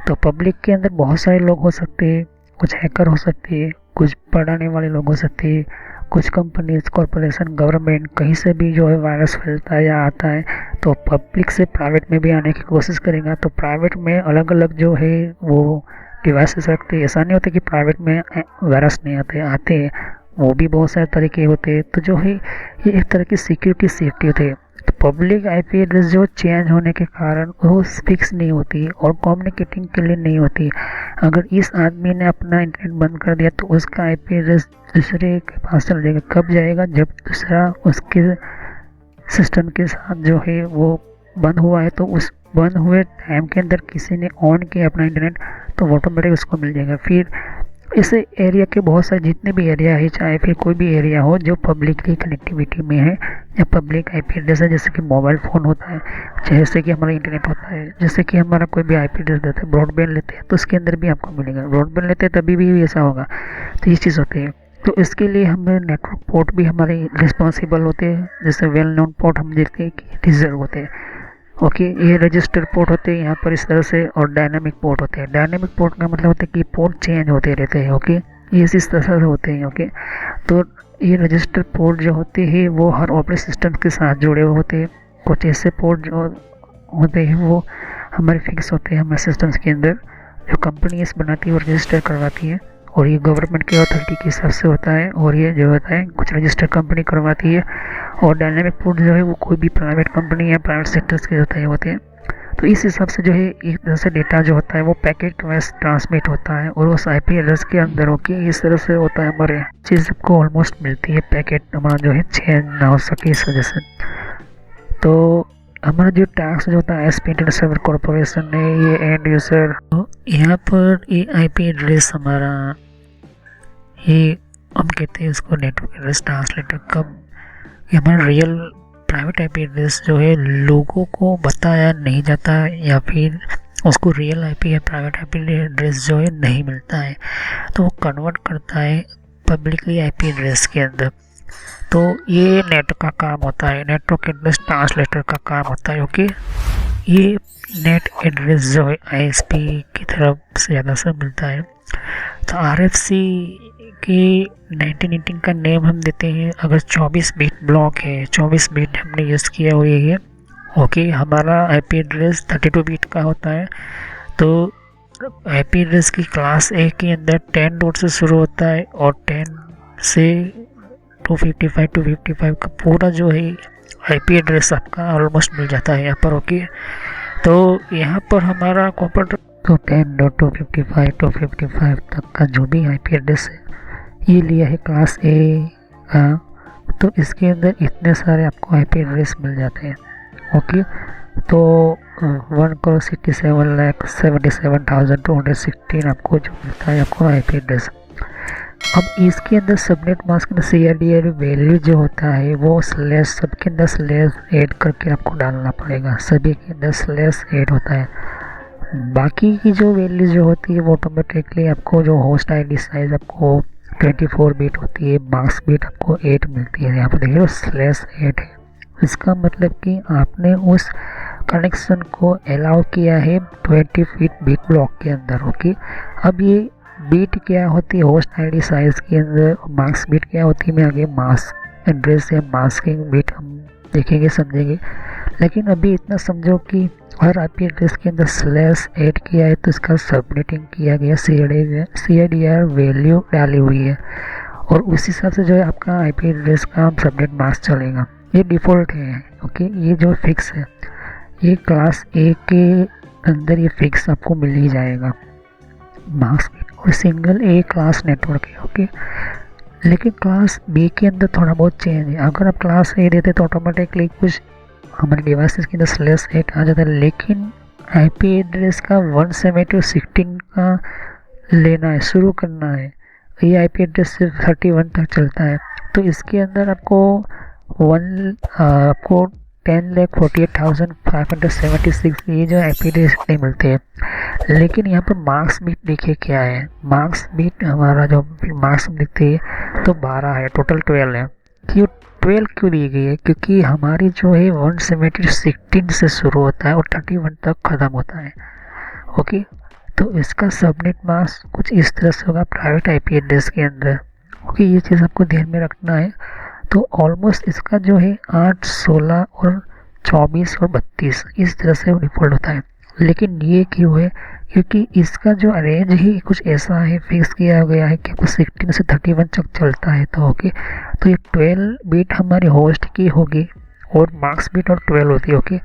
तो पब्लिक के अंदर बहुत सारे लोग हो सकते हैं, कुछ हैकर हो सकते हैं, कुछ पढ़ाने वाले लोग हो सकते हैं, कुछ कंपनीज, कॉरपोरेशन, गवर्नमेंट, कहीं से भी जो है वायरस फैलता है या आता है तो पब्लिक से प्राइवेट में भी आने की कोशिश करेगा। तो प्राइवेट में अलग अलग जो है वो डिवाइसेस रखते हैं। ऐसा नहीं होता कि प्राइवेट में वायरस नहीं आते हैं, वो भी बहुत सारे तरीके होते हैं। तो जो है ये एक तरह की सिक्योरिटी सेफ्टी होती है। तो पब्लिक IP एड्रेस जो चेंज होने के कारण वो फिक्स नहीं होती और कम्युनिकेटिंग के लिए नहीं होती। अगर इस आदमी ने अपना इंटरनेट बंद कर दिया तो उसका IP एड्रेस दूसरे के पास चल जाएगा। कब जाएगा, जब दूसरा उसके सिस्टम के साथ जो है वो बंद हुआ है, तो उस बंद हुए टाइम के अंदर किसी ने ऑन किया अपना इंटरनेट तो ऑटोमेटिक उसको मिल जाएगा। फिर इस एरिया के बहुत सारे जितने भी एरिया है, चाहे फिर कोई भी एरिया हो जो पब्लिक की कनेक्टिविटी में है या पब्लिक IP एड्रेस है, जैसे कि मोबाइल फ़ोन होता है, जैसे कि हमारा इंटरनेट होता है, जैसे कि हमारा कोई भी IP एड्रेस देता है, ब्रॉडबैंड लेते हैं तो उसके अंदर भी आपको मिलेगा। ब्रॉडबैंड लेते हैं तभी भी ऐसा होगा। तो ये चीज़ होती है। तो इसके लिए हमें नेटवर्क पोर्ट भी हमारे रिस्पॉन्सिबल होते हैं, जैसे वेल नोन पोर्ट हम देखते हैं कि रिजर्व होते हैं ओके। ये रजिस्टर पोर्ट होते हैं यहाँ पर इस तरह से, और डायनामिक पोर्ट होते हैं। डायनामिक पोर्ट का मतलब होता है कि पोर्ट चेंज होते रहते हैं ओके, ये इस तरह से होते हैं ओके। तो ये रजिस्टर पोर्ट जो होते हैं वो हर ऑपरेटिंग सिस्टम के साथ जुड़े हुए होते हैं। कुछ ऐसे पोर्ट जो होते हैं वो हमारे फिक्स होते हैं हमारे सिस्टम्स के अंदर, जो कंपनी इस बनाती है वो रजिस्टर करवाती है, और ये गवर्नमेंट की अथॉरिटी के हिसाब से होता है, और ये जो होता है कुछ रजिस्टर कंपनी करवाती है। और डायनेमिक पोर्ट जो है वो कोई भी प्राइवेट कंपनी या प्राइवेट सेक्टर्स के होते हैं। तो इस हिसाब से जो है एक तरह से डेटा जो होता है वो पैकेट वाइज ट्रांसमिट होता है, और उस आईपी एड्रेस के अंदर होके इस तरह से होता है। हमारे चीज़ सबको ऑलमोस्ट मिलती है, पैकेट हमारा जो है चेंज ना हो सके इस वजह से। तो हमारा जो टैक्स जो होता है एसपी इंटरनेट सर्वर कॉर्पोरेशन ने ये एंड यूज़र, तो यहाँ पर ये आईपी एड्रेस हमारा, ये हम कहते हैं इसको नेटवर्क एड्रेस ट्रांसलेटर। कब ये हमारा रियल प्राइवेट आईपी एड्रेस जो है लोगों को बताया नहीं जाता, या फिर उसको रियल आईपी या प्राइवेट आईपी एड्रेस जो है नहीं मिलता है, तो वो कन्वर्ट करता है पब्लिकली आईपी एड्रेस के अंदर। तो ये नेट का काम होता है, नेटवर्क एड्रेस ट्रांसलेटर का काम होता है, क्योंकि ये नेट एड्रेस जो है आईएसपी की तरफ से ज़्यादा से मिलता है। तो आरएफसी की 1918 का नेम हम देते हैं अगर 24 बिट ब्लॉक है, 24 बिट हमने यूज़ किया हुआ है। ओके, हमारा आईपी एड्रेस 32 बिट का होता है। तो आईपी एड्रेस की क्लास ए के अंदर 10 डॉट से शुरू होता है, और 10 से 255 का पूरा जो है आईपी एड्रेस आपका ऑलमोस्ट मिल जाता है यहाँ पर। ओके, तो यहाँ पर हमारा कंप्यूटर तो 10.255 तक का जो भी आईपी एड्रेस है ये लिया है क्लास ए का। तो इसके अंदर इतने सारे आपको आईपी एड्रेस मिल जाते हैं। ओके, तो 1,67,77,216 आपको जो मिलता है आपको आईपी एड्रेस। अब इसके अंदर सबनेट मास्क में CIDR वैल्यू जो होता है वो स्लैश, सबके अंदर स्लैश ऐड करके आपको डालना पड़ेगा, सभी के अंदर स्लैश ऐड होता है। बाकी की जो वैल्यू जो होती है वो ऑटोमेटिकली आपको जो होस्ट आईडी साइज आपको 24 बिट होती है, मास्क बिट आपको 8 मिलती है। यहाँ पर देखिए स्लैश 8 है, इसका मतलब कि आपने उस कनेक्शन को अलाउ किया है 20 बिट ब्लॉक के अंदर। ओके, अब ये बीट क्या होती है होस्ट आईडी साइज के अंदर, मास्क बीट क्या होती है मैं आगे मास्क एड्रेस या मास्किंग बीट हम देखेंगे समझेंगे। लेकिन अभी इतना समझो कि हर आईपी एड्रेस के अंदर स्लैश ऐड किया है तो इसका सबनेटिंग किया गया, CIDR वैल्यू डाली हुई है, और उस हिसाब से जो है आपका आईपी एड्रेस का सबनेट मास्क चलेगा। ये डिफ़ॉल्ट है। ओके, ये जो फिक्स है ये क्लास ए के अंदर ये फिक्स आपको मिल ही जाएगा मास्क, और सिंगल ए क्लास नेटवर्क है। ओके, लेकिन क्लास बी के अंदर थोड़ा बहुत चेंज है। अगर आप क्लास ए देते तो ऑटोमेटिकली कुछ हमारे डिवाइसेस के अंदर स्लैश 8 आ जाता है, लेकिन आईपी एड्रेस का 172.16 का लेना है, शुरू करना है। ये आईपी एड्रेस सिर्फ 31 तक चलता है। तो इसके अंदर आपको 10,48,576 ये जो आईपी एड्रेस नहीं मिलते हैं। लेकिन यहाँ पर मार्क्स बीट देखिए क्या है, मार्क्स बीट हमारा जो मार्क्स दिखते हैं तो 12 है, टोटल 12 है। क्यों 12 क्यों दी गई है? क्योंकि हमारी जो है 172.16 से शुरू होता है और 31 तक ख़त्म होता है। ओके, तो इसका सबनेट मास्क कुछ इस तरह से होगा प्राइवेट आईपी एड्रेस के अंदर। ओके, ये चीज़ आपको ध्यान में रखना है। तो ऑलमोस्ट इसका जो है 8, 16 और 24 और 32 इस तरह से डिफ़ॉल्ट होता है। लेकिन ये क्यों है? क्योंकि इसका जो रेंज ही कुछ ऐसा है, फिक्स किया गया है कि आपको 16 से 31 तक चलता है। तो ओके, तो ये 12 बिट हमारी होस्ट की होगी और मार्क्स बिट और 12 होती है। ओके,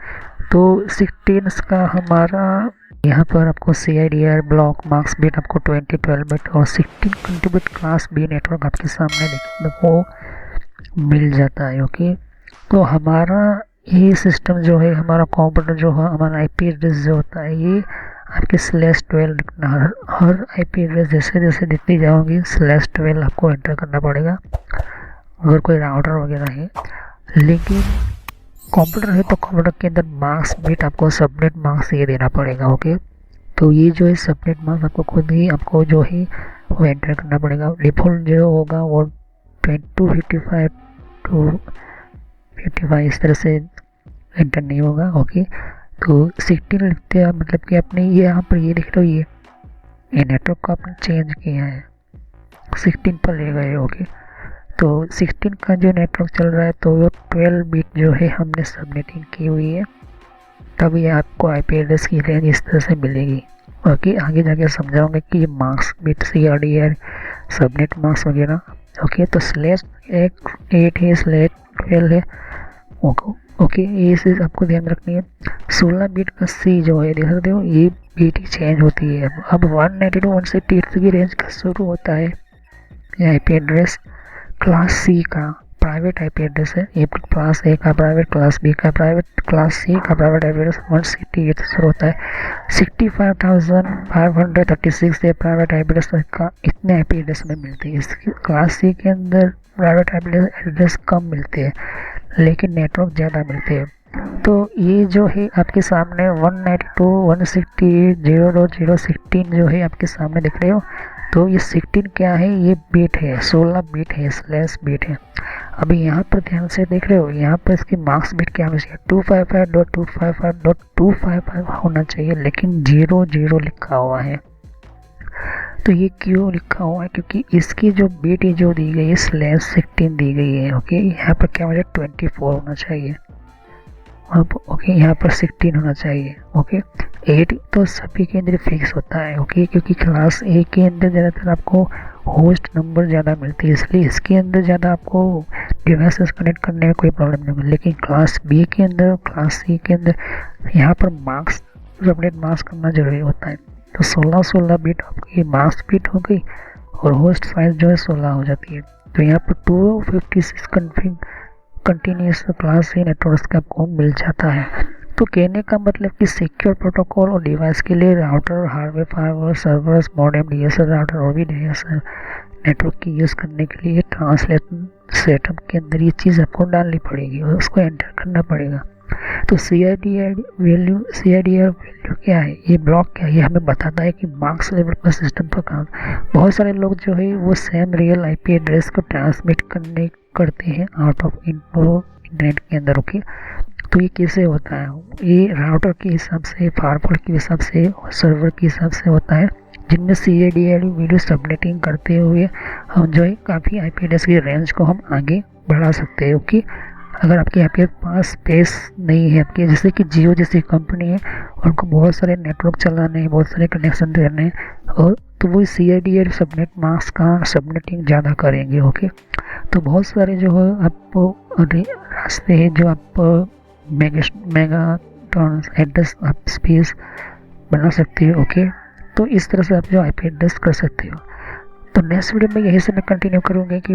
तो 16 का हमारा यहाँ पर आपको CIDR ब्लॉक मार्क्स बिट आपको 20 12 बिट और 16 कंट्रीब्यूट क्लास बी नेटवर्क आपके सामने देखने को मिल जाता है। ओके, तो हमारा ये सिस्टम जो है, हमारा कंप्यूटर जो है, हमारा आईपी एड्रेस जो होता है ये आपके /12 लिखना, हर आईपी एड्रेस जैसे जैसे दिखती जाओगी /12 आपको एंटर करना पड़ेगा अगर कोई राउटर वगैरह है। लेकिन कंप्यूटर है तो कंप्यूटर के अंदर मार्क्स बिट आपको सबनेट मार्क्स ये देना पड़ेगा। ओके, तो ये जो है सबनेट मार्क्स आपको खुद ही आपको जो है वो एंटर करना पड़ेगा। डिफ़ॉल्ट जो होगा वो 255 to 55 इस तरह से एंटर नहीं होगा। ओके, तो 16 लिखते हैं, मतलब कि आपने ये यहाँ पर ये लिख लो, ये नेटवर्क को आपने चेंज किया है, 16 पर ले गए। ओके, तो 16 का जो नेटवर्क चल रहा है तो वो 12 बिट जो है हमने सबनेटिंग की हुई है, तभी आपको आईपी एड्रेस की रेंज इस तरह से मिलेगी। ओके, आगे जाके समझाऊंगा कि ये marks bit CRDR subnet marks वगैरह। ओके, तो स्लेश 8 है, स्लेश 12 है। ओके ओके, ये चीज़ आपको ध्यान रखनी है। 16 बिट का C जो है, देख सकते हो, ये बीट ही चेंज होती है। अब 192.168 की रेंज का शुरू होता है ये IP एड्रेस। क्लास C का प्राइवेट IP एड्रेस है, ये क्लास A का प्राइवेट, क्लास B का प्राइवेट, क्लास C का प्राइवेट IP एड्रेस 168 से शुरू होता है। 65,536 ये प्राइवेट IP एड्रेस का, इतने IP एड्रेस में मिलते हैं। इसकी क्लास C के अंदर प्राइवेट IP एड्रेस कम मिलते हैं लेकिन नेटवर्क ज़्यादा मिलते हैं। तो ये जो है आपके सामने 192.168.0.016 जो है आपके सामने दिख रहे हो, तो ये 16 क्या है, ये बिट है, 16 बिट है, स्लैश बिट है। अभी यहाँ पर ध्यान से देख रहे हो, यहाँ पर इसकी मार्क्स बिट क्या होनी चाहिए, 255.255.255 होना चाहिए, लेकिन 00 लिखा हुआ है। तो ये क्यों लिखा हुआ है, क्योंकि इसकी जो बिट जो दी गई है स्लैश 16 दी गई है। ओके, यहाँ पर क्या मुझे 24 होना चाहिए। अब ओके, यहाँ पर 16 होना चाहिए। ओके, 8 तो सभी के अंदर फिक्स होता है। ओके, क्योंकि क्लास A के अंदर ज़्यादातर आपको होस्ट नंबर ज़्यादा मिलती है, इसलिए इसके अंदर ज़्यादा आपको डिवाइसेस कनेक्ट करने में कोई प्रॉब्लम नहीं होगी। लेकिन क्लास B के अंदर, क्लास C के अंदर यहाँ पर मार्क्स, सबनेट मार्क्स करना जरूरी होता है। तो 16 बिट आपकी मार्क्स बिट हो गई और होस्ट साइज जो है 16 हो जाती है। तो यहाँ पर 256 कंटिन्यूस क्लास C नेटवर्क आपको मिल जाता है। तो कहने का मतलब कि सिक्योर प्रोटोकॉल और डिवाइस के लिए router, hardware, firewall, servers, modem, DSL router और भी DSL नेटवर्क की यूज़ करने के लिए ट्रांसलेशन सेटअप के अंदर ये चीज़ आपको डालनी पड़ेगी और उसको एंटर करना पड़ेगा। तो CIDR वैल्यू क्या है, ये ब्लॉक क्या है, ये हमें बताता है कि मार्क्स लेवल पर सिस्टम पर काम। बहुत सारे लोग जो है वो सेम रियल IP एड्रेस को ट्रांसमिट करते हैं आउट ऑफ इंटरनेट के अंदर। ओके, तो ये कैसे होता है, ये राउटर के हिसाब से, फायरवॉल के हिसाब से, सर्वर के हिसाब से होता है, जिनमें CIDR वीडियो सबनेटिंग करते हुए हम जो है काफ़ी IP एड्रेस की रेंज को हम आगे बढ़ा सकते हैं। ओके, अगर आपके यहाँ पे पास स्पेस नहीं है आपके, जैसे कि जियो जैसी कंपनी है, उनको बहुत सारे नेटवर्क चलाने हैं, बहुत सारे कनेक्शन करने हैं, और तो वो CIDR सबनेट मास्क का सबनेटिंग ज़्यादा करेंगे। ओके, तो बहुत सारे जो है आपको रास्ते हैं जो आप मेगा एड्रेस आप स्पेस बना सकते हो। ओके, तो इस तरह से आप जो IP एड्रेस कर सकते हो। तो नेक्स्ट वीडियो में यही से मैं कंटिन्यू करूँगा कि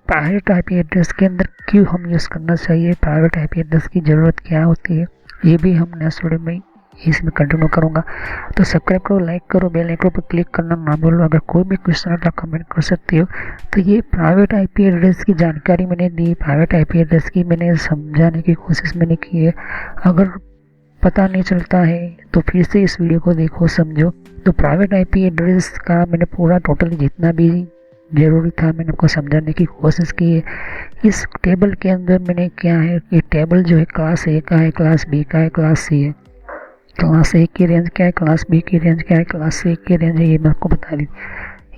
प्राइवेट IP एड्रेस के अंदर क्यों हम यूज़ करना चाहिए, प्राइवेट IP एड्रेस की ज़रूरत क्या होती है, ये भी हम नेक्स्ट वीडियो में इसमें कंटिन्यू करूँगा। तो सब्सक्राइब करो, लाइक करो, बेल आइकन पर क्लिक करना ना भूलो। अगर कोई भी क्वेश्चन है तो कमेंट कर सकते हो। तो ये प्राइवेट IP एड्रेस की जानकारी मैंने दी, प्राइवेट IP एड्रेस की मैंने समझाने की कोशिश मैंने की है। अगर पता नहीं चलता है तो फिर से इस वीडियो को देखो, समझो। तो प्राइवेट IP एड्रेस का मैंने पूरा टोटल जितना भी ज़रूरी था मैंने आपको समझाने की कोशिश की है। इस टेबल के अंदर मैंने क्या है, ये टेबल जो है क्लास A का है, क्लास B का है, क्लास C है। क्लास A की रेंज क्या है, क्लास B की रेंज क्या है, क्लास C की रेंज है, ये मैं आपको बता दी।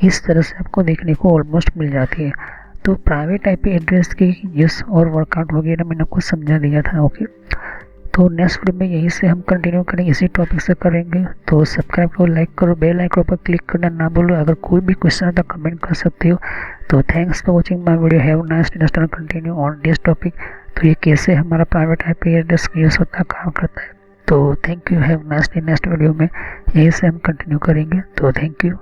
इस तरह से आपको देखने को ऑलमोस्ट मिल जाती है। तो प्राइवेट IP एड्रेस की यूज़ और वर्कआउट वगैरह मैंने आपको समझा दिया था। ओके, तो नेक्स्ट वीडियो में यहीं से हम कंटिन्यू करेंगे, इसी टॉपिक से करेंगे। तो सब्सक्राइब करो, लाइक करो, बेल आइकन पर क्लिक करना ना भूलो। अगर कोई भी क्वेश्चन है तो कमेंट कर सकते हो। तो thanks for watching my video, have nice day, continue on this topic. तो ये कैसे हमारा प्राइवेट IP एड्रेस यूज़ होता है, काम करता है। तो thank you, have nice day. Next video में यहीं से हम कंटिन्यू करेंगे। तो थैंक यू।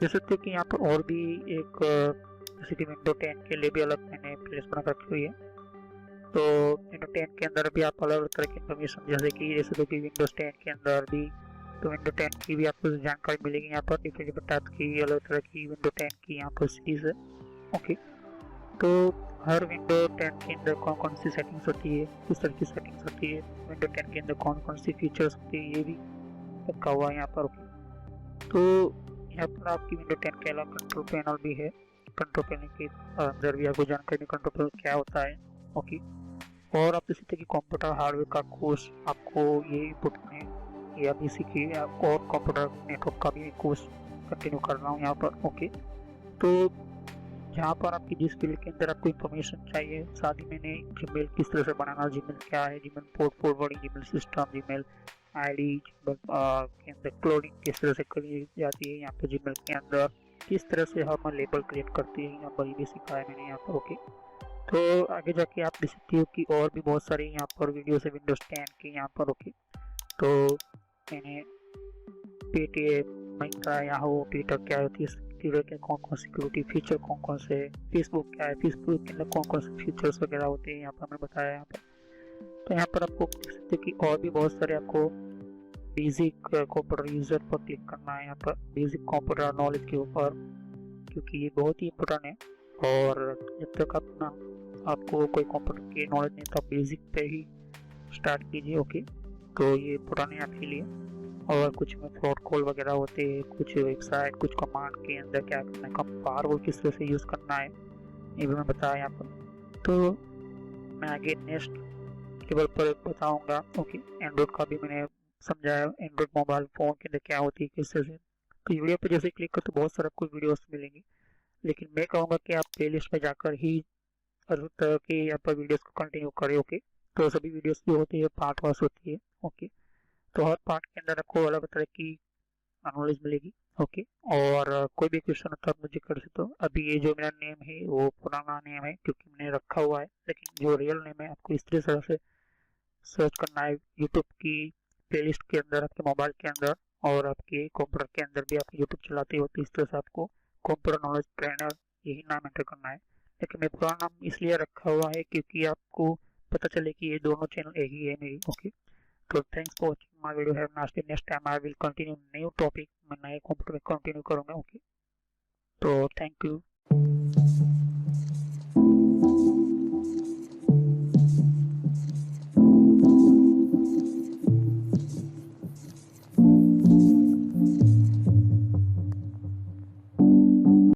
जैसे कि यहाँ पर और भी एक जैसे कि विंडो 10 के लिए भी अलग मैंने प्लेलिस्ट बना रखी हुई है। तो विंडो 10 के अंदर भी आप अलग अलग तरह की इन्फॉर्मेशन, जैसे कि विंडोज 10 के अंदर भी, तो विंडो 10 की भी आपको जानकारी मिलेगी। यहाँ पर डिफरेंट डिफरेंट टाइप की अलग तरह की विंडो 10 की यहाँ पर सीरीज है। ओके, तो हर विंडो 10 के अंदर कौन कौन सी सेटिंग्स होती है, किस तरह की सेटिंग्स होती है, विंडो 10 के अंदर कौन कौन सी फीचर्स होती है, ये भी रखा हुआ है यहाँ पर। ओके, तो यहाँ पर आपकी विंडो 10 के अलावा कंट्रोल पैनल भी है। कंट्रोल पैनल के अंदर भी आपको जानकारी कंट्रोल पैनल क्या होता है। ओके, और आप इसी तरह की कंप्यूटर हार्डवेयर का कोर्स आपको ये बुक में या भी सीखिए, आपको और कंप्यूटर नेटवर्क का भी कोर्स कंटिन्यू कर रहा हूँ यहाँ पर। ओके, तो यहाँ पर आपकी जिस फील्ड के अंदर आपको इन्फॉर्मेशन चाहिए, साथ ही मैंने जीमेल किस तरह से बनाना, जीमेल क्या है, Gmail port forwarding, Gmail system, Gmail ID के अंदर क्लोनिंग किस तरह से करी जाती है, यहाँ पे जीमेल के अंदर किस तरह से हम लेबल क्रिएट करते हैं, यहाँ पर ये भी सिखाया मैंने यहाँ पर। ओके, तो आगे जाके आप देख सकते हो कि और भी बहुत सारे यहाँ पर वीडियोस है विंडोज 10 के यहाँ पर। ओके, तो मैंने पेटीएम, मिंत्रा, याहू, ट्विटर क्या होती है, ट्विटर के कौन कौन सिक्योरिटी फीचर कौन कौन से, फेसबुक क्या है, फेसबुक के अंदर कौन कौन से फीचर्स वगैरह होते हैं यहाँ पर मैंने बताया यहाँ पर। तो यहाँ पर आपको देख सकते हो कि और भी बहुत सारे आपको बेसिक कंप्यूटर यूजर पर क्लिक करना है, यहाँ पर बेसिक कंप्यूटर नॉलेज के ऊपर, क्योंकि ये बहुत ही इम्पोर्टेंट है। और जब तक अपना आपको कोई कंप्यूटर की नॉलेज नहीं तो आप बेसिक पे ही स्टार्ट कीजिए। ओके, तो ये इम्पोर्टेंट है आपके लिए। और कुछ में फ्रॉड कॉल वगैरह होते हैं, कुछ वेबसाइट, कुछ कमांड के अंदर क्या करना है, कम फायरवॉल किस तरह से यूज़ करना है, ये भी मैं बताया यहाँ पर। तो मैं आगे नेक्स्ट केवल पर बताऊंगा। ओके, एंड्रॉइड का भी मैंने समझाया, एंड्रॉइड मोबाइल फ़ोन के अंदर क्या होती है किस तरह से। तो वीडियो पे जैसे क्लिक करो तो बहुत सारा आपको वीडियोस मिलेंगे, लेकिन मैं कहूँगा कि आप प्लेलिस्ट में जाकर ही हर तरह के यहाँ पर वीडियोस को कंटिन्यू करें। ओके, तो सभी वीडियोस जो होती है पार्ट वाइज होती है। ओके, तो हर पार्ट के अंदर आपको अलग तरह की नॉलेज मिलेगी। ओके, और कोई भी क्वेश्चन होता है आप मुझे कर सकते हो। अभी ये जो मेरा नेम है वो पुराना नेम है क्योंकि मैंने रखा हुआ है, लेकिन जो रियल नेम है आपको इस तरह से सर्च करना है यूट्यूब की प्लेलिस्ट के अंदर, आपके मोबाइल के अंदर और आपके कंप्यूटर के अंदर भी। आप यूट्यूब चलाते हो तो इस तरह से आपको कंप्यूटर नॉलेज ट्रेनर यही नाम एंटर करना है। लेकिन मैं पुराना नाम इसलिए रखा हुआ है क्योंकि आपको पता चले कि ये दोनों चैनल एक ही है मेरी। ओके, तो thanks for watching my video. Have nice day. Next time I will continue new topic, मैं नए कंप्यूटर में कंटिन्यू करूँगा। ओके, तो थैंक यू।